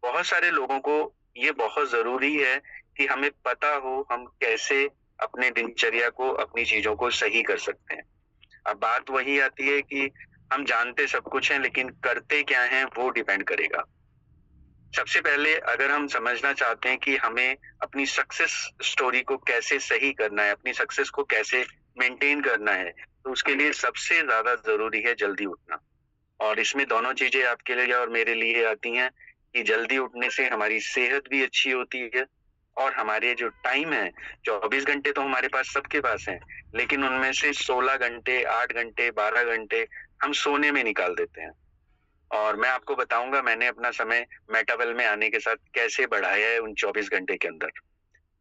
[SPEAKER 2] बहुत सारे लोगों को ये बहुत जरूरी है कि हमें पता हो हम कैसे अपने दिनचर्या को, अपनी चीजों को सही कर सकते हैं। अब बात वही आती है कि हम जानते सब कुछ हैं लेकिन करते क्या हैं वो डिपेंड करेगा। सबसे पहले अगर हम समझना चाहते हैं कि हमें अपनी सक्सेस स्टोरी को कैसे सही करना है, अपनी सक्सेस को कैसे मेंटेन करना है, तो उसके लिए सबसे ज्यादा जरूरी है जल्दी उठना। और इसमें दोनों चीजें आपके लिए और मेरे लिए आती हैं कि जल्दी उठने से हमारी सेहत भी अच्छी होती है, और हमारे जो टाइम है, 24 घंटे तो हमारे पास सबके पास हैं, लेकिन उनमें से 16 घंटे, 8 घंटे, 12 घंटे हम सोने में निकाल देते हैं। और मैं आपको बताऊंगा मैंने अपना समय मेटावेल में आने के साथ कैसे बढ़ाया है उन 24 घंटे के अंदर।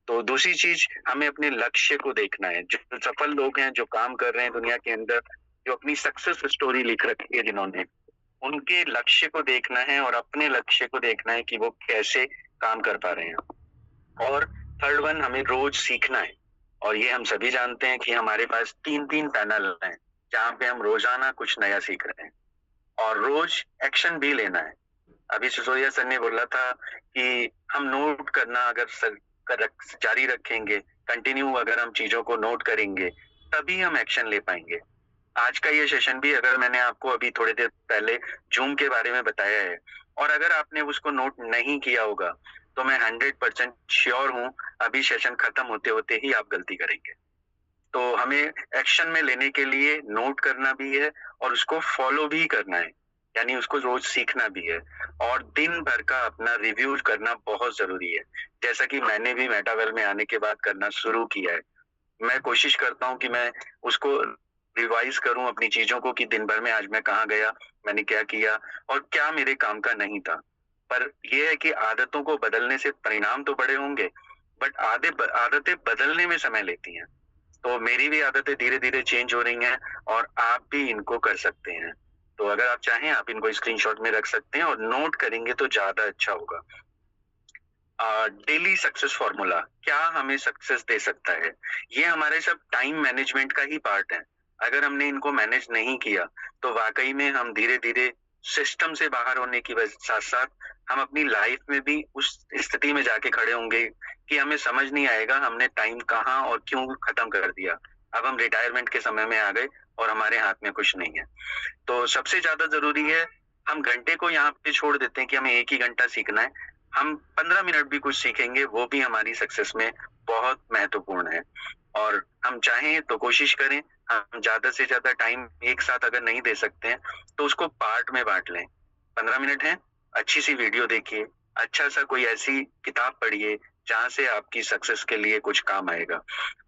[SPEAKER 2] तो दूसरी चीज, हमें अपने लक्ष्य को देखना है। जो सफल लोग हैं, जो काम कर रहे हैं दुनिया के अंदर, जो अपनी सक्सेस स्टोरी लिख रखी है जिन्होंने, उनके लक्ष्य को देखना है और अपने लक्ष्य को देखना है कि वो कैसे काम कर पा रहे हैं। और थर्ड वन, हमें रोज सीखना है। और ये हम सभी जानते हैं कि हमारे पास 3-3 पैनल हैं जहाँ पे हम रोजाना कुछ नया सीख रहे हैं, और रोज एक्शन भी लेना है। अभी सिसोदिया सर ने बोला था कि हम नोट करना अगर जारी रखेंगे, कंटिन्यू अगर हम चीजों को नोट करेंगे, तभी हम एक्शन ले पाएंगे। आज का ये सेशन भी, अगर मैंने आपको अभी थोड़ी देर पहले जूम के बारे में बताया है, और अगर आपने उसको नोट नहीं किया होगा, तो मैं 100% श्योर हूं अभी सेशन खत्म होते होते ही आप गलती करेंगे। तो हमें एक्शन में लेने के लिए नोट करना भी है और उसको फॉलो भी करना है, यानी उसको रोज सीखना भी है, और दिन भर का अपना रिव्यू करना बहुत जरूरी है। जैसा कि मैंने भी मेटावेल में आने के बाद करना शुरू किया है। मैं कोशिश करता हूँ कि मैं उसको रिवाइज करूं अपनी चीजों को, कि दिन भर में आज मैं कहाँ गया, मैंने क्या किया और क्या मेरे काम का नहीं था। पर यह है कि आदतों को बदलने से परिणाम तो बड़े होंगे, बट आदतें बदलने में समय लेती हैं। तो मेरी भी आदतें धीरे धीरे चेंज हो रही हैं, और आप भी इनको कर सकते हैं। तो अगर आप चाहें, आप इनको स्क्रीनशॉट में रख सकते हैं और नोट करेंगे तो ज्यादा अच्छा होगा। डेली सक्सेस फॉर्मूला क्या हमें सक्सेस दे सकता है? ये हमारे सब टाइम मैनेजमेंट का ही पार्ट है। अगर हमने इनको मैनेज नहीं किया, तो वाकई में हम धीरे धीरे सिस्टम से बाहर होने की साथ साथ हम अपनी लाइफ में भी उस स्थिति में जाके खड़े होंगे कि हमें समझ नहीं आएगा हमने टाइम कहाँ और क्यों खत्म कर दिया। अब हम रिटायरमेंट के समय में आ गए और हमारे हाथ में कुछ नहीं है। तो सबसे ज्यादा जरूरी है, हम घंटे को यहाँ पे छोड़ देते हैं कि हमें 1 ही घंटा सीखना है। हम 15 मिनट भी कुछ सीखेंगे, वो भी हमारी सक्सेस में बहुत महत्वपूर्ण है। और हम चाहें तो कोशिश करें, हम ज्यादा से ज्यादा टाइम एक साथ अगर नहीं दे सकते हैं, तो उसको पार्ट में बांट लें। 15 मिनट है, अच्छी सी वीडियो देखिए, अच्छा सा कोई ऐसी किताब पढ़िए जहाँ से आपकी सक्सेस के लिए कुछ काम आएगा।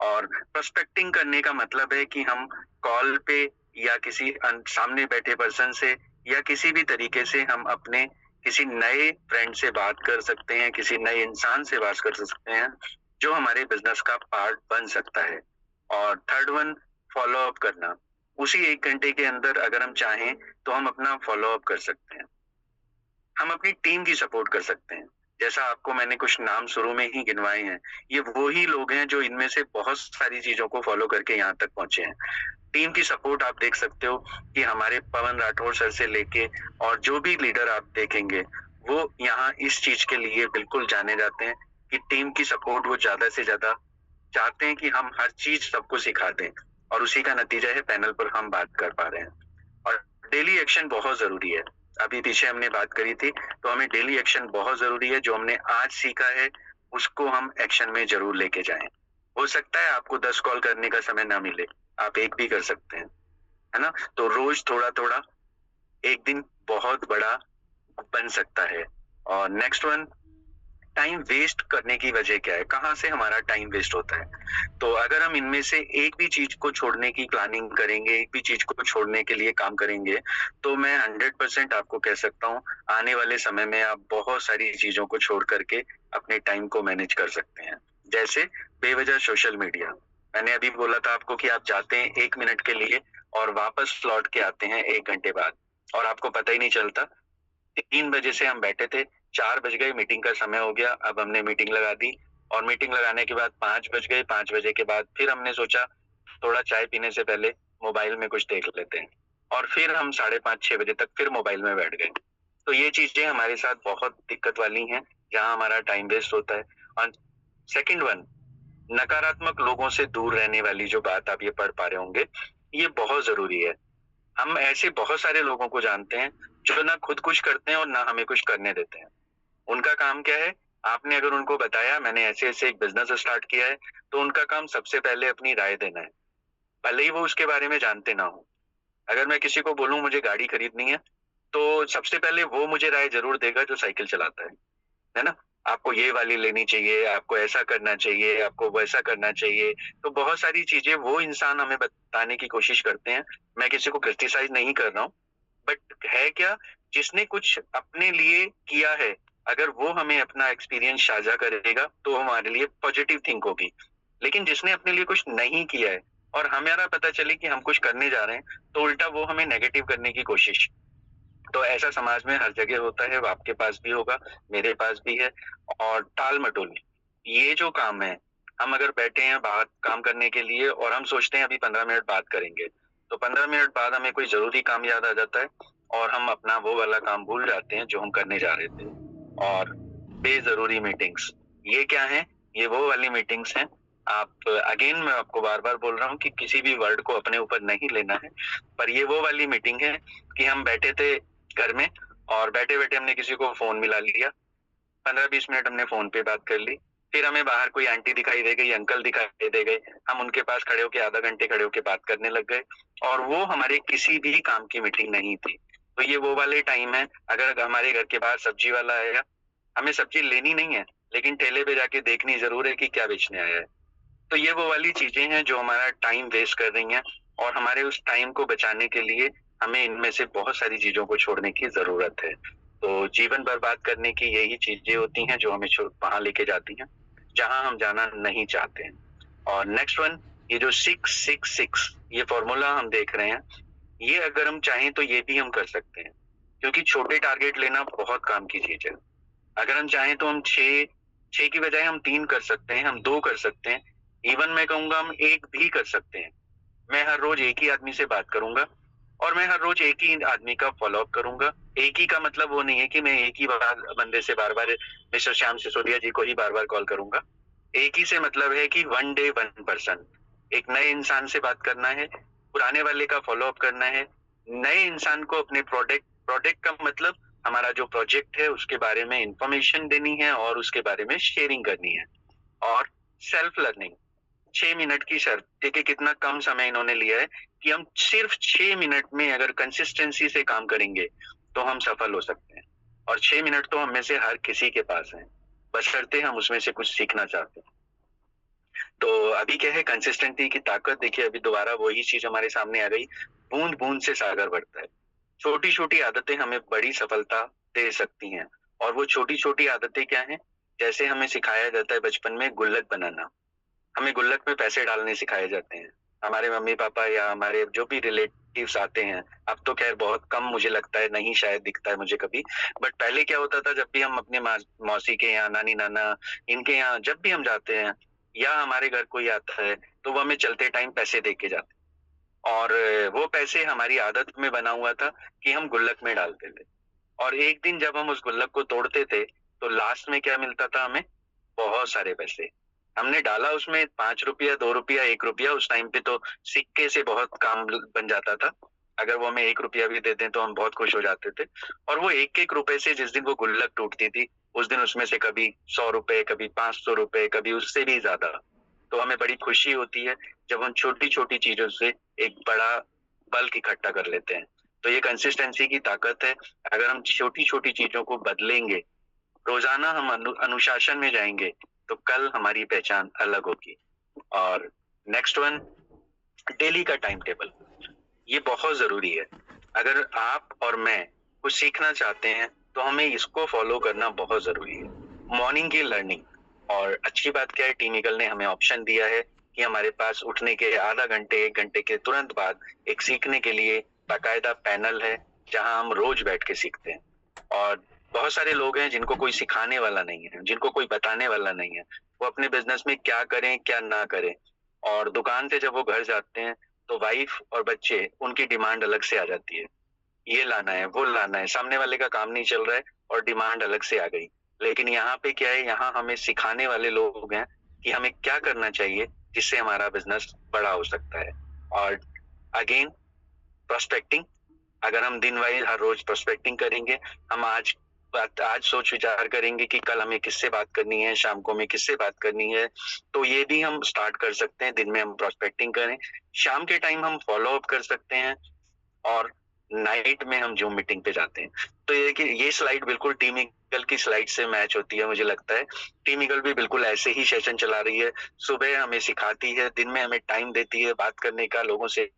[SPEAKER 2] और प्रोस्पेक्टिंग करने का मतलब है कि हम कॉल पे या किसी सामने बैठे पर्सन से या किसी भी तरीके से हम अपने किसी नए फ्रेंड से बात कर सकते हैं, किसी नए इंसान से बात कर सकते हैं जो हमारे बिजनेस का पार्ट बन सकता है। और थर्ड वन, फॉलो अप करना। उसी 1 घंटे के अंदर अगर हम चाहें तो हम अपना फॉलो अप कर सकते हैं, हम अपनी टीम की सपोर्ट कर सकते हैं। जैसा आपको मैंने कुछ नाम शुरू में ही गिनवाए हैं, ये वो ही लोग हैं जो इनमें से बहुत सारी चीजों को फॉलो करके यहाँ तक पहुंचे हैं। टीम की सपोर्ट आप देख सकते हो कि हमारे पवन राठौर सर से लेके और जो भी लीडर आप देखेंगे, वो यहाँ इस चीज के लिए बिल्कुल जाने जाते हैं कि टीम की सपोर्ट वो ज्यादा से ज्यादा चाहते हैं कि हम हर चीज सबको सिखा दें, और उसी का नतीजा है पैनल पर हम बात कर पा रहे हैं। और डेली एक्शन बहुत जरूरी है। अभी पीछे हमने बात करी थी, तो हमें डेली एक्शन बहुत जरूरी है। जो हमने आज सीखा है उसको हम एक्शन में जरूर लेके जाएं। हो सकता है आपको 10 कॉल करने का समय ना मिले, आप एक भी कर सकते हैं, है ना? तो रोज थोड़ा थोड़ा, एक दिन बहुत बड़ा बन सकता है। और नेक्स्ट वन, टाइम वेस्ट करने की वजह क्या है, कहाँ से हमारा टाइम वेस्ट होता है? तो अगर हम इनमें से एक भी चीज को छोड़ने की प्लानिंग करेंगे, एक भी चीज को छोड़ने के लिए काम करेंगे, तो मैं 100% आपको कह सकता हूँ आने वाले समय में आप बहुत सारी चीजों को छोड़ करके अपने टाइम को मैनेज कर सकते हैं। जैसे बेवजह सोशल मीडिया, मैंने अभी बोला था आपको कि आप जाते हैं 1 मिनट के लिए और वापस लौट के आते हैं 1 घंटे बाद, और आपको पता ही नहीं चलता। 3 बजे से हम बैठे थे, 4 बज गए, मीटिंग का समय हो गया, अब हमने मीटिंग लगा दी, और मीटिंग लगाने के बाद 5 बज गए। 5 बजे के बाद फिर हमने सोचा थोड़ा चाय पीने से पहले मोबाइल में कुछ देख लेते हैं, और फिर हम 5:30-6 बजे तक फिर मोबाइल में बैठ गए। तो ये चीजें हमारे साथ बहुत दिक्कत वाली हैं, जहाँ हमारा टाइम वेस्ट होता है। और सेकंड वन, नकारात्मक लोगों से दूर रहने वाली जो बात आप ये पढ़ पा रहे होंगे, ये बहुत जरूरी है। हम ऐसे बहुत सारे लोगों को जानते हैं जो ना खुद कुछ करते हैं और ना हमें कुछ करने देते हैं। उनका काम क्या है? आपने अगर उनको बताया मैंने ऐसे ऐसे एक बिजनेस स्टार्ट किया है, तो उनका काम सबसे पहले अपनी राय देना है। भले ही वो उसके बारे में जानते ना हो। अगर मैं किसी को बोलूं मुझे गाड़ी खरीदनी है, तो सबसे पहले वो मुझे राय जरूर देगा जो साइकिल चलाता है ना? आपको ये वाली लेनी चाहिए, आपको ऐसा करना चाहिए, आपको वैसा करना चाहिए। तो बहुत सारी चीजें वो इंसान हमें बताने की कोशिश करते हैं। मैं किसी को क्रिटिसाइज नहीं कर रहा हूँ, बट है क्या, जिसने कुछ अपने लिए किया है, अगर वो हमें अपना एक्सपीरियंस साझा करेगा तो हमारे लिए पॉजिटिव थिंक होगी। लेकिन जिसने अपने लिए कुछ नहीं किया है और हमारा पता चले कि हम कुछ करने जा रहे हैं, तो उल्टा वो हमें नेगेटिव करने की कोशिश। तो ऐसा समाज में हर जगह होता है, वो आपके पास भी होगा, मेरे पास भी है। और टाल मटोली, ये जो काम है, हम अगर बैठे हैं बाहर काम करने के लिए और हम सोचते हैं अभी 15 मिनट बात करेंगे, तो 15 मिनट बाद हमें कोई जरूरी काम याद आ जाता है और हम अपना वो वाला काम भूल जाते हैं जो हम करने जा रहे थे। और बेजरूरी मीटिंग्स, ये क्या है? ये वो वाली मीटिंग्स हैं। आप अगेन मैं आपको बार बार बोल रहा हूँ कि किसी भी वर्ड को अपने ऊपर नहीं लेना है, पर ये वो वाली मीटिंग है कि हम बैठे थे घर में और बैठे बैठे हमने किसी को फोन मिला लिया, 15-20 मिनट हमने फोन पे बात कर ली, फिर हमें बाहर कोई आंटी दिखाई दे गई, अंकल दिखाई दे गए, हम उनके पास खड़े होके आधा घंटे खड़े होके बात करने लग गए और वो हमारे किसी भी काम की मीटिंग नहीं थी। तो ये वो वाले टाइम है, अगर हमारे घर के बाहर सब्जी वाला आएगा, हमें सब्जी लेनी नहीं है, लेकिन ठेले पे जाके देखनी जरूर है कि क्या बेचने आया है। तो ये वो वाली चीजें हैं जो हमारा टाइम वेस्ट कर रही हैं और हमारे उस टाइम को बचाने के लिए हमें इनमें से बहुत सारी चीजों को छोड़ने की जरूरत है। तो जीवन बर्बाद करने की यही चीजें होती हैं जो हमें वहां लेके जाती हैं जहां हम जाना नहीं चाहते हैं। और नेक्स्ट वन, ये जो 666 ये फॉर्मूला हम देख रहे हैं, ये अगर हम चाहें तो ये भी हम कर सकते हैं, क्योंकि छोटे टारगेट लेना बहुत काम की चीज है। अगर हम चाहें तो हम 6 की बजाय हम 3 कर सकते हैं, हम 2 कर सकते हैं, इवन मैं कहूंगा हम 1 भी कर सकते हैं। मैं हर रोज एक ही आदमी से बात करूंगा और मैं हर रोज एक ही आदमी का फॉलो अप करूंगा। एक ही का मतलब वो नहीं है कि मैं एक ही बंदे से बार बार मिस्टर श्याम सिसोदिया जी को ही बार बार कॉल करूंगा। एक ही से मतलब है कि 1 डे 1 पर्सन, एक नए इंसान से बात करना है, पुराने वाले का फॉलो अप करना है, नए इंसान को अपने प्रोडक्ट प्रोडक्ट का मतलब हमारा जो प्रोजेक्ट है उसके बारे में इंफॉर्मेशन देनी है और उसके बारे में शेयरिंग करनी है। और सेल्फ लर्निंग, 6 मिनट की शर्त, देखिए कितना कम समय इन्होंने लिया है कि हम सिर्फ 6 मिनट में अगर कंसिस्टेंसी से काम करेंगे तो हम सफल हो सकते हैं। और 6 मिनट तो हम में से हर किसी के पास है, बशर्ते हम उसमें से कुछ सीखना चाहते हैं। तो अभी क्या है, कंसिस्टेंसी की ताकत देखिए, अभी दोबारा वही चीज हमारे सामने आ गई, बूंद बूंद से सागर बढ़ता है। छोटी छोटी आदतें हमें बड़ी सफलता दे सकती हैं। और वो छोटी छोटी आदतें क्या हैं? जैसे हमें सिखाया जाता है बचपन में गुल्लक बनाना, हमें गुल्लक में पैसे डालने सिखाए जाते हैं। हमारे मम्मी पापा या हमारे जो भी रिलेटिव्स आते हैं, अब तो खैर बहुत कम मुझे लगता है, नहीं शायद दिखता है मुझे कभी, बट पहले क्या होता था, जब भी हम अपने मौसी के यहाँ, नानी नाना इनके यहाँ जब भी हम जाते हैं या हमारे घर कोई आता है, तो वो हमें चलते टाइम पैसे दे के जाते हैं। और वो पैसे हमारी आदत में बना हुआ था कि हम गुल्लक में डालते थे। और एक दिन जब हम उस गुल्लक को तोड़ते थे तो लास्ट में क्या मिलता था हमें? बहुत सारे पैसे। हमने डाला उसमें 5 रुपया, 2 रुपया, 1 रुपया, उस टाइम पे तो सिक्के से बहुत काम बन जाता था। अगर वो हमें 1 रुपया भी दे दें तो हम बहुत खुश हो जाते थे। और वो एक एक रुपए से जिस दिन वो गुल्लक टूटती थी, उस दिन उसमें से कभी 100 रुपए, कभी 500 रुपए, कभी उससे भी ज्यादा। तो हमें बड़ी खुशी होती है जब हम छोटी छोटी चीजों से एक बड़ा बल्क इकट्ठा कर लेते हैं। तो ये कंसिस्टेंसी की ताकत है। अगर हम छोटी छोटी चीजों को बदलेंगे, रोजाना हम अनुशासन में जाएंगे, तो कल हमारी पहचान अलग होगी। और नेक्स्ट वन, डेली का टाइम टेबल, ये बहुत जरूरी है। अगर आप और मैं कुछ सीखना चाहते हैं तो हमें इसको फॉलो करना बहुत जरूरी है। मॉर्निंग की लर्निंग, और अच्छी बात क्या है, टीम ईगल ने हमें ऑप्शन दिया है कि हमारे पास उठने के आधा घंटे 1 घंटे के तुरंत बाद एक सीखने के लिए बाकायदा पैनल है जहां हम रोज बैठ के सीखते हैं। और बहुत सारे लोग हैं जिनको कोई सिखाने वाला नहीं है, जिनको कोई बताने वाला नहीं है, वो अपने बिजनेस में क्या करें क्या ना करें। और दुकान से जब वो घर जाते हैं तो वाइफ और बच्चे, उनकी डिमांड अलग से आ जाती है, ये लाना है वो लाना है, सामने वाले का काम नहीं चल रहा है और डिमांड अलग से आ गई। लेकिन यहाँ पे क्या है, यहाँ हमें सिखाने वाले लोग हैं कि हमें क्या करना चाहिए जिससे हमारा बिजनेस बड़ा हो सकता है। और अगेन, प्रोस्पेक्टिंग, अगर हम दिन वाइज हर रोज प्रोस्पेक्टिंग करेंगे, हम आज आज सोच विचार करेंगे कि कल हमें किससे बात करनी है, शाम को हमें किससे बात करनी है, तो ये भी हम स्टार्ट कर सकते हैं। दिन में हम प्रोस्पेक्टिंग करें, शाम के टाइम हम फॉलो अप कर सकते हैं, और नाइट में हम जूम मीटिंग पे जाते हैं। तो ये कि ये स्लाइड बिल्कुल टीम ईगल की स्लाइड से मैच होती है, मुझे लगता है। टीम ईगल भी बिल्कुल ऐसे ही सेशन चला रही है, सुबह हमें सिखाती है, दिन में हमें टाइम देती है बात करने का, लोगों से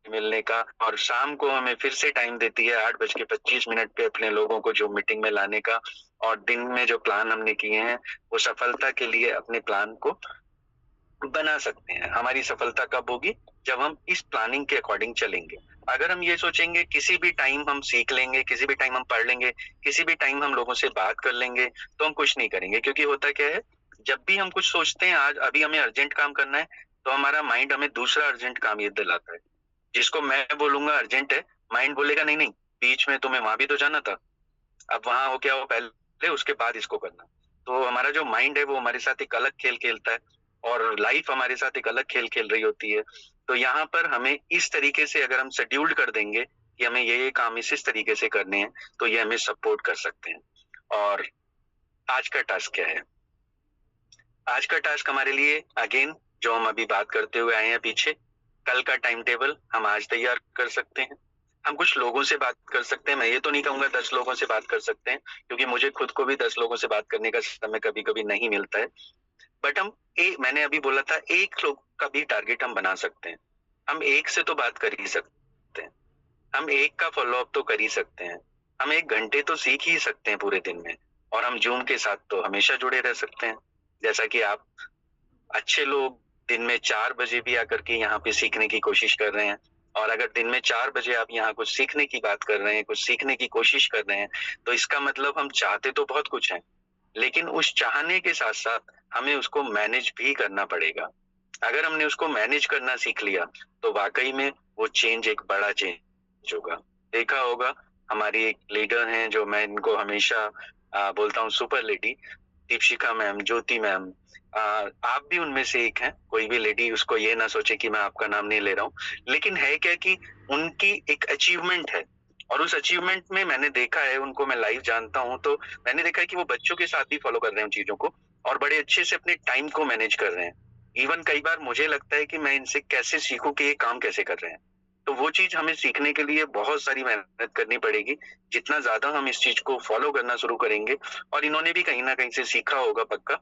[SPEAKER 2] मिलने का, और शाम को हमें फिर से टाइम देती है 8:25 पे अपने लोगों को जो मीटिंग में लाने का। और दिन में जो प्लान हमने किए हैं वो सफलता के लिए अपने प्लान को बना सकते हैं। हमारी सफलता कब होगी? जब हम इस प्लानिंग के अकॉर्डिंग चलेंगे। अगर हम ये सोचेंगे किसी भी टाइम हम सीख लेंगे, किसी भी टाइम हम पढ़ लेंगे, किसी भी टाइम हम लोगों से बात कर लेंगे, तो हम कुछ नहीं करेंगे। क्योंकि होता क्या है, जब भी हम कुछ सोचते हैं आज अभी हमें अर्जेंट काम करना है, तो हमारा माइंड हमें दूसरा अर्जेंट काम ये दिलाता है। जिसको मैं बोलूंगा अर्जेंट है, माइंड बोलेगा नहीं नहीं, बीच में तुम्हें वहां भी तो जाना था, अब वहां हो क्या हो पहले, उसके बाद इसको करना। तो हमारा जो माइंड है वो हमारे साथ एक अलग खेल खेलता है, और लाइफ हमारे साथ एक अलग खेल खेल रही होती है। तो यहाँ पर हमें इस तरीके से अगर हम शेड्यूल्ड कर देंगे कि हमें ये काम इस तरीके से करने हैं, तो ये हमें सपोर्ट कर सकते हैं। और आज का टास्क क्या है? आज का टास्क हमारे लिए अगेन जो हम अभी बात करते हुए आए हैं पीछे, कल का टाइम टेबल हम आज तैयार कर सकते हैं। हम कुछ लोगों से बात कर सकते हैं। मैं ये तो नहीं कहूंगा 10 लोगों से बात कर सकते हैं, क्योंकि मुझे खुद को भी 10 लोगों से बात करने का समय कभी कभी नहीं मिलता है। बट हम मैंने अभी बोला था एक लोग का भी टारगेट हम बना सकते हैं। हम एक से तो बात कर ही सकते हैं, हम एक का फॉलो अप तो कर ही सकते हैं, हम 1 घंटे तो सीख ही सकते हैं पूरे दिन में, और हम जूम के साथ तो हमेशा जुड़े रह सकते हैं। जैसा कि आप अच्छे लोग दिन में 4 बजे भी आकर के यहाँ पे सीखने की कोशिश कर रहे हैं, और अगर दिन में 4 बजे आप यहाँ कुछ सीखने की बात कर रहे हैं, कुछ सीखने की कोशिश कर रहे हैं, तो इसका मतलब हम चाहते तो बहुत कुछ है, लेकिन उस चाहने के साथ साथ हमें उसको मैनेज भी करना पड़ेगा। अगर हमने उसको मैनेज करना सीख लिया, तो वाकई में वो चेंज एक बड़ा चेंज होगा। देखा होगा हमारी एक लीडर हैं जो मैं इनको हमेशा बोलता हूँ सुपर लेडी, दीपशिखा मैम, ज्योति मैम। आप भी उनमें से एक हैं। कोई भी लेडी उसको ये ना सोचे कि मैं आपका नाम नहीं ले रहा हूँ, लेकिन है क्या कि उनकी एक अचीवमेंट है, और उस अचीवमेंट में मैंने देखा है, उनको मैं लाइव जानता हूँ, तो मैंने देखा है कि वो बच्चों के साथ भी फॉलो कर रहे हैं उन चीजों को, और बड़े अच्छे से अपने टाइम को मैनेज कर रहे हैं। इवन कई बार मुझे लगता है कि मैं इनसे कैसे सीखूं कि ये काम कैसे कर रहे हैं। तो वो चीज हमें सीखने के लिए बहुत सारी मेहनत करनी पड़ेगी। जितना ज्यादा हम इस चीज को फॉलो करना शुरू करेंगे, और इन्होंने भी कहीं ना कहीं से सीखा होगा पक्का,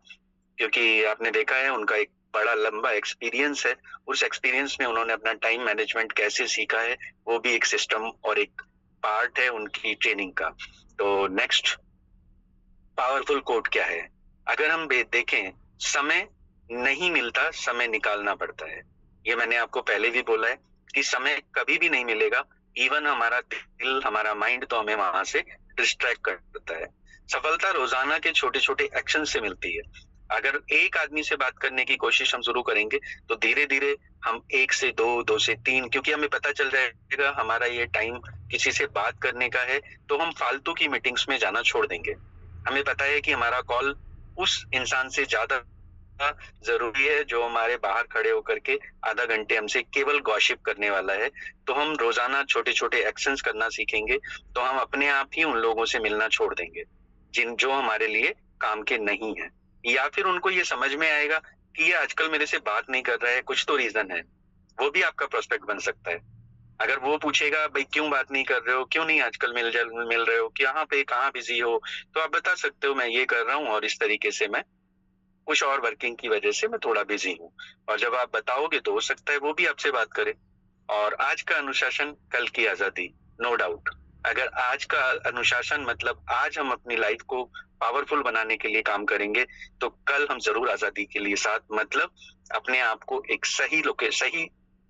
[SPEAKER 2] क्योंकि आपने देखा है उनका एक बड़ा लंबा एक्सपीरियंस है। उस एक्सपीरियंस में उन्होंने अपना टाइम मैनेजमेंट कैसे सीखा है, वो भी एक सिस्टम और एक पार्ट है उनकी ट्रेनिंग का। तो नेक्स्ट पावरफुल कोट क्या है? अगर हम देखें, समय नहीं मिलता, समय निकालना पड़ता है। ये मैंने आपको पहले भी बोला है कि समय कभी भी नहीं मिलेगा। इवन हमारा दिल, हमारा माइंड तो हमें वहां से डिस्ट्रैक्ट करता है। सफलता रोजाना के छोटे छोटे एक्शन से मिलती है। अगर एक आदमी से बात करने की कोशिश हम शुरू करेंगे, तो धीरे धीरे हम 1 से 2, 2 से 3, क्योंकि हमें पता चल जाएगा हमारा ये टाइम किसी से बात करने का है, तो हम फालतू की मीटिंग्स में जाना छोड़ देंगे। हमें पता है कि हमारा कॉल उस इंसान से ज्यादा जरूरी है जो हमारे बाहर खड़े होकर के आधा घंटे हमसे केवल गॉसिप करने वाला है। तो हम रोजाना छोटे छोटे एक्शंस करना सीखेंगे, तो हम अपने आप ही उन लोगों से मिलना छोड़ देंगे जो हमारे लिए काम के नहीं है। या फिर उनको ये समझ में आएगा कि ये आजकल मेरे से बात नहीं कर रहा है, कुछ तो रीजन है। वो भी आपका प्रोस्पेक्ट बन सकता है। अगर वो पूछेगा भाई क्यों बात नहीं कर रहे हो, क्यों नहीं आजकल मिल रहे हो, यहाँ पे कहाँ बिजी हो, तो आप बता सकते हो मैं ये कर रहा हूँ, और इस तरीके से मैं कुछ और वर्किंग की वजह से मैं थोड़ा बिजी हूँ। और जब आप बताओगे तो हो सकता है वो भी आपसे बात करे। और आज का अनुशासन, कल की आजादी, नो डाउट। अगर आज का अनुशासन मतलब आज हम अपनी लाइफ को पावरफुल बनाने के लिए काम करेंगे, तो कल हम जरूर आजादी के लिए साथ, मतलब अपने आप को एक सही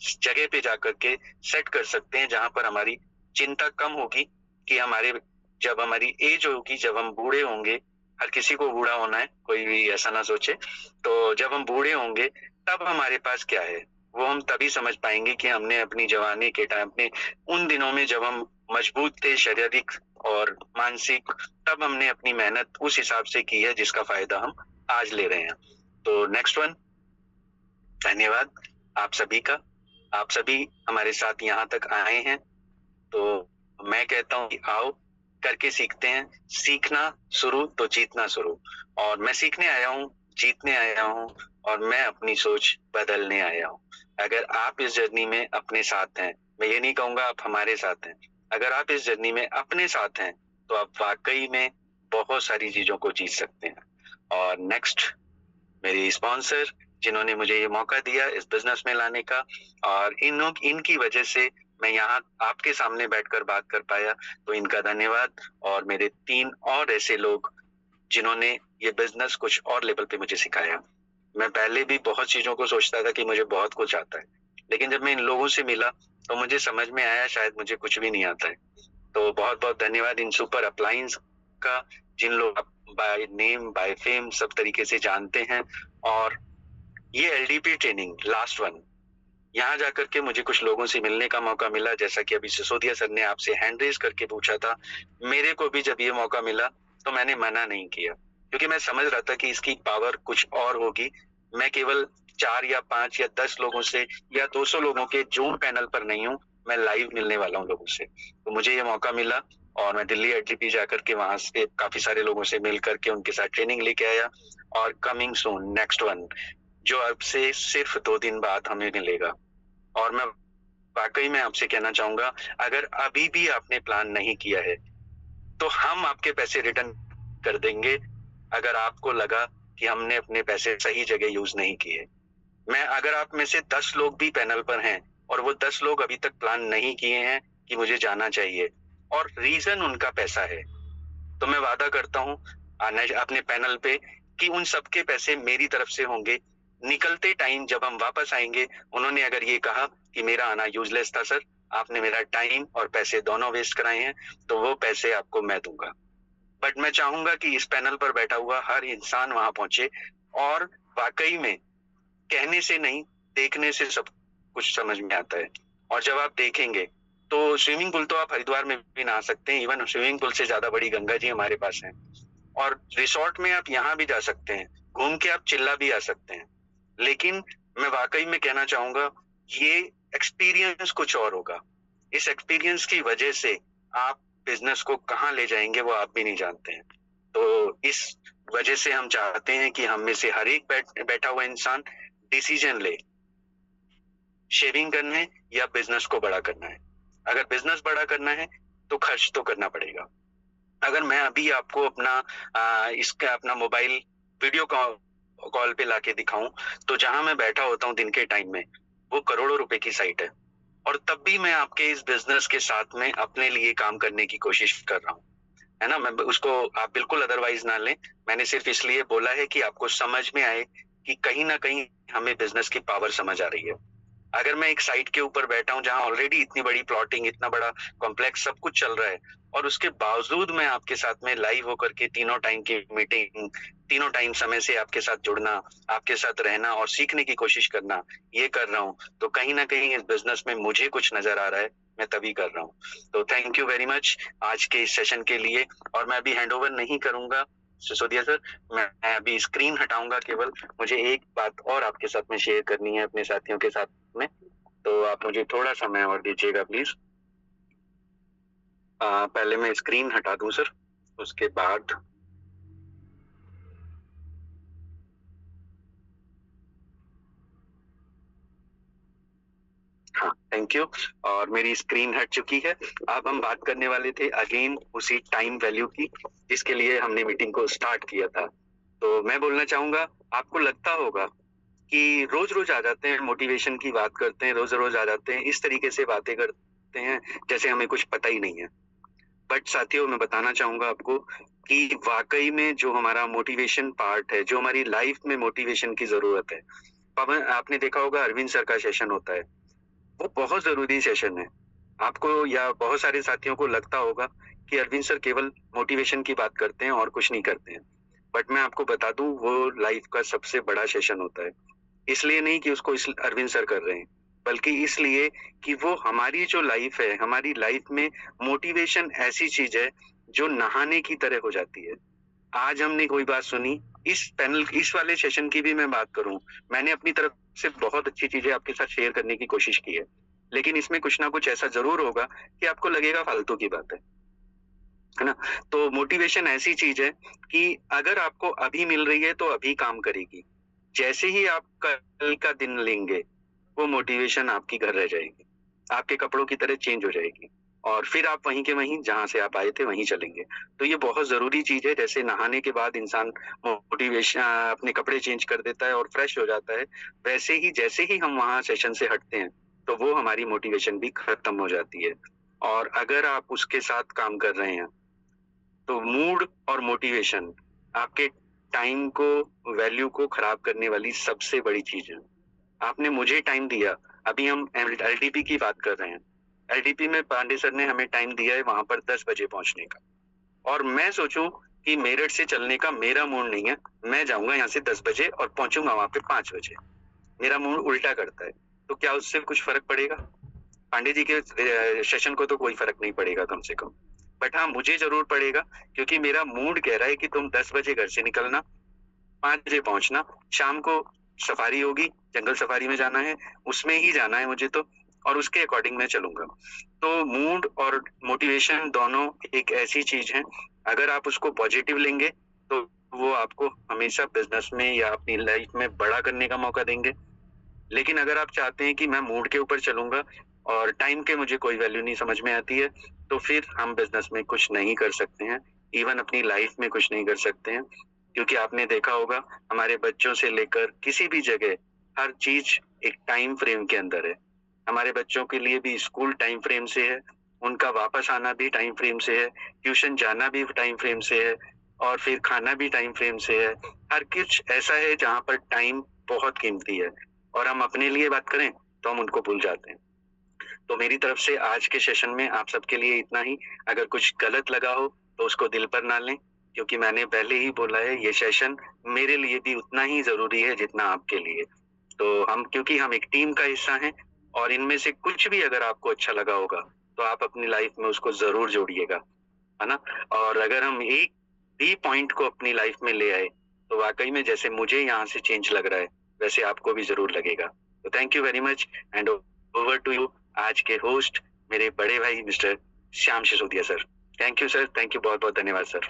[SPEAKER 2] जगह पे जाकर के सेट कर सकते हैं, जहां पर हमारी चिंता कम होगी कि जब हमारी एज होगी, जब हम बूढ़े होंगे, हर किसी को बूढ़ा होना है, कोई भी ऐसा ना सोचे, तो जब हम बूढ़े होंगे तब हमारे पास क्या है, वो हम तभी समझ पाएंगे कि हमने अपनी जवानी के टाइम, अपने उन दिनों में जब हम मजबूत थे शारीरिक और मानसिक, तब हमने अपनी मेहनत उस हिसाब से की है जिसका फायदा हम आज ले रहे हैं। तो नेक्स्ट वन, धन्यवाद आप सभी का। आप सभी हमारे साथ यहाँ तक आए हैं, तो मैं कहता हूँ कि आओ करके सीखते हैं। सीखना शुरू तो जीतना शुरू। और मैं सीखने आया हूँ, जीतने आया हूँ, और मैं अपनी सोच बदलने आया हूँ। अगर आप इस जर्नी में अपने साथ हैं, मैं ये नहीं कहूंगा आप हमारे साथ हैं, अगर आप इस जर्नी में अपने साथ हैं तो आप वाकई में बहुत सारी चीजों को जीत सकते हैं। और नेक्स्ट मेरी स्पॉन्सर जिन्होंने मुझे ये मौका दिया इस बिजनेस में लाने का, और इनकी वजह से मैं यहाँ आपके सामने बैठकर बात कर पाया, तो इनका धन्यवाद। और मेरे 3 और ऐसे लोग जिन्होंने ये बिजनेस कुछ और लेवल पे मुझे सिखाया। मैं पहले भी बहुत चीजों को सोचता था कि मुझे बहुत कुछ आता है, लेकिन जब मैं इन लोगों से मिला तो मुझे समझ में आया शायद मुझे कुछ भी नहीं आता है। तो बहुत बहुत धन्यवाद इन सुपर अपलायंस का, जिन लोग बाय नेम बाय फेम सब तरीके से जानते हैं। और ये एलडीपी ट्रेनिंग लास्ट वन, यहाँ जाकर के मुझे कुछ लोगों से मिलने का मौका मिला, जैसा कि अभी सिसोदिया सर ने आपसे हैंड रेज करके पूछा था। मेरे को भी जब ये मौका मिला तो मैंने मना नहीं किया, क्योंकि मैं समझ रहा था कि इसकी पावर कुछ और होगी। मैं केवल 4 या 5 या 10 लोगों से या 200 लोगों के जूम पैनल पर नहीं हूँ, मैं लाइव मिलने वाला हूँ लोगों से। तो मुझे ये मौका मिला और मैं दिल्ली एलडीपी जाकर के वहां से काफी सारे लोगों से मिल करके उनके साथ ट्रेनिंग लेके आया। और कमिंग सून नेक्स्ट वन, जो अब से सिर्फ 2 दिन बाद हमें मिलेगा। और मैं वाकई में आपसे कहना चाहूंगा, अगर अभी भी आपने प्लान नहीं किया है तो हम आपके पैसे रिटर्न कर देंगे, अगर आपको लगा कि हमने अपने पैसे सही जगह यूज नहीं किए। मैं अगर आप में से 10 लोग भी पैनल पर हैं और वो 10 लोग अभी तक प्लान नहीं किए हैं कि मुझे जाना चाहिए और रीजन उनका पैसा है, तो मैं वादा करता हूँ अपने पैनल पे कि उन सबके पैसे मेरी तरफ से होंगे। निकलते टाइम जब हम वापस आएंगे, उन्होंने अगर ये कहा कि मेरा आना यूजलेस था सर, आपने मेरा टाइम और पैसे दोनों वेस्ट कराए हैं, तो वो पैसे आपको मैं दूंगा। बट मैं चाहूंगा कि इस पैनल पर बैठा हुआ हर इंसान वहां पहुंचे और वाकई में कहने से नहीं, देखने से सब कुछ समझ में आता है। और जब आप देखेंगे तो स्विमिंग पूल तो आप हरिद्वार में भी नहा सकते हैं, इवन स्विमिंग पूल से ज्यादा बड़ी गंगा जी हमारे पास है। और रिसोर्ट में आप यहाँ भी जा सकते हैं, घूम के आप चिल्ला भी आ सकते हैं। लेकिन मैं वाकई में कहना चाहूंगा, ये एक्सपीरियंस कुछ और होगा। इस एक्सपीरियंस की वजह से आप बिजनेस को कहाँ ले जाएंगे वो आप भी नहीं जानते हैं। तो इस वजह से हम चाहते हैं कि हम में से हर एक बैठा हुआ इंसान डिसीजन ले, शेविंग करना है या बिजनेस को बड़ा करना है। अगर बिजनेस बड़ा करना है तो खर्च तो करना पड़ेगा। अगर मैं अभी आपको इसका अपना मोबाइल वीडियो कॉल पे लाके दिखाऊं, तो जहां मैं बैठा होता हूं दिन के टाइम में, वो करोड़ों रुपए की साइट है, और तब भी मैं आपके इस बिजनेस के साथ में अपने लिए काम करने की कोशिश कर रहा हूँ, है ना। मैं उसको आप बिल्कुल अदरवाइज ना लें, मैंने सिर्फ इसलिए बोला है कि आपको समझ में आए कि कहीं ना कहीं हमें बिजनेस की पावर समझ आ रही है। अगर मैं एक साइट के ऊपर बैठा हूँ जहां ऑलरेडी इतनी बड़ी प्लॉटिंग, इतना बड़ा कॉम्प्लेक्स सब कुछ चल रहा है, और उसके बावजूद मैं आपके साथ में लाइव होकर के तीनों टाइम की मीटिंग, तीनों टाइम समय से आपके साथ जुड़ना, आपके साथ रहना और सीखने की कोशिश करना, ये कर रहा हूँ, तो कहीं ना कहीं इस बिजनेस में मुझे कुछ नजर आ रहा है, मैं तभी कर रहा हूँ। तो थैंक यू वेरी मच आज के इस सेशन के लिए। और मैं अभी हैंड ओवर नहीं करूंगा सिसोदिया सर, मैं अभी स्क्रीन हटाऊंगा। केवल मुझे एक बात और आपके साथ में शेयर करनी है अपने साथियों के साथ में, तो आप मुझे थोड़ा समय और दीजिएगा प्लीज। पहले मैं स्क्रीन हटा दूं सर, उसके बाद हाँ, थैंक यू। और मेरी स्क्रीन हट चुकी है। अब हम बात करने वाले थे अगेन उसी टाइम वैल्यू की, जिसके लिए हमने मीटिंग को स्टार्ट किया था। तो मैं बोलना चाहूंगा, आपको लगता होगा कि रोज रोज आ जाते हैं, मोटिवेशन की बात करते हैं, रोज रोज आ जाते हैं, इस तरीके से बातें करते हैं जैसे हमें कुछ पता ही नहीं है। बट साथियों, मैं बताना चाहूंगा आपको कि वाकई में जो हमारा मोटिवेशन पार्ट है, जो हमारी लाइफ में मोटिवेशन की जरूरत है, पवन आपने देखा होगा अरविंद सर का सेशन होता है, वो बहुत जरूरी सेशन है। आपको या बहुत सारे साथियों को लगता होगा कि अरविंद सर केवल मोटिवेशन की बात करते हैं और कुछ नहीं करते हैं, बट मैं आपको बता दूं, वो लाइफ का सबसे बड़ा सेशन होता है। इसलिए नहीं कि उसको अरविंद सर कर रहे हैं, बल्कि इसलिए कि वो हमारी जो लाइफ है, हमारी लाइफ में मोटिवेशन ऐसी चीज है जो नहाने की तरह हो जाती है। आज हमने कोई बात सुनी, इस वाले सेशन की भी मैं बात करूं, मैंने अपनी तरफ से बहुत अच्छी चीजें आपके साथ शेयर करने की कोशिश की है, लेकिन इसमें कुछ ना कुछ ऐसा जरूर होगा कि आपको लगेगा फालतू की बात है। है ना। तो मोटिवेशन ऐसी चीज है कि अगर आपको अभी मिल रही है तो अभी काम करेगी, जैसे ही आप कल का दिन लेंगे वो मोटिवेशन आपकी घर रह जाएगी, आपके कपड़ों की तरह चेंज हो जाएगी और फिर आप वहीं के वहीं जहां से आप आए थे वहीं चलेंगे। तो ये बहुत जरूरी चीज है। जैसे नहाने के बाद इंसान मोटिवेशन अपने कपड़े चेंज कर देता है और फ्रेश हो जाता है, वैसे ही जैसे ही हम वहां सेशन से हटते हैं तो वो हमारी मोटिवेशन भी खत्म हो जाती है। और अगर आप उसके साथ काम कर रहे हैं तो मूड और मोटिवेशन आपके टाइम को, वैल्यू को खराब करने वाली सबसे बड़ी चीज है। आपने मुझे टाइम दिया, अभी हम एलडीपी की बात कर रहे हैं, एलडीपी में पांडे सर ने हमें टाइम दिया है वहां पर 10 बजे पहुंचने का, और मैं सोचूं कि मेरठ से चलने का मेरा मूड नहीं है, मैं जाऊंगा यहाँ से 10 बजे और पहुंचूंगा वहां पे 5 बजे, मेरा मूड उल्टा करता है, तो क्या उससे कुछ फर्क पड़ेगा? पांडे जी के सेशन को तो कोई फर्क नहीं पड़ेगा कम से कम, बट हाँ मुझे जरूर पड़ेगा, क्योंकि मेरा मूड कह रहा है कि तुम 10 बजे घर से निकलना, 5 बजे पहुंचना, शाम को सफारी होगी, जंगल सफारी में जाना है, उसमें ही जाना है मुझे तो, और उसके अकॉर्डिंग मैं चलूंगा। तो मूड और मोटिवेशन दोनों एक ऐसी चीज है, अगर आप उसको पॉजिटिव लेंगे तो वो आपको हमेशा बिजनेस में या अपनी लाइफ में बड़ा करने का मौका देंगे। लेकिन अगर आप चाहते हैं कि मैं मूड के ऊपर चलूंगा और टाइम के मुझे कोई वैल्यू नहीं समझ में आती है, तो फिर हम बिजनेस में कुछ नहीं कर सकते हैं, इवन अपनी लाइफ में कुछ नहीं कर सकते हैं। क्योंकि आपने देखा होगा हमारे बच्चों से लेकर किसी भी जगह हर चीज एक टाइम फ्रेम के अंदर है। हमारे बच्चों के लिए भी स्कूल टाइम फ्रेम से है, उनका वापस आना भी टाइम फ्रेम से है, ट्यूशन जाना भी टाइम फ्रेम से है, और फिर खाना भी टाइम फ्रेम से है। हर कुछ ऐसा है जहाँ पर टाइम बहुत कीमती है, और हम अपने लिए बात करें तो हम उनको भूल जाते हैं। तो मेरी तरफ से आज के सेशन में आप सबके लिए इतना ही। अगर कुछ गलत लगा हो तो उसको दिल पर ना लें, क्योंकि मैंने पहले ही बोला है ये सेशन मेरे लिए भी उतना ही जरूरी है जितना आपके लिए। तो क्योंकि हम एक टीम का हिस्सा हैं, और इनमें से कुछ भी अगर आपको अच्छा लगा होगा तो आप अपनी लाइफ में उसको जरूर जोड़िएगा, है ना। और अगर हम एक भी पॉइंट को अपनी लाइफ में ले आए तो वाकई में जैसे मुझे यहाँ से चेंज लग रहा है वैसे आपको भी जरूर लगेगा। तो thank you very much, and over to you आज के होस्ट मेरे बड़े भाई mister Shyam Sisodia sir. Thank you sir, thank you, बहुत बहुत धन्यवाद सर।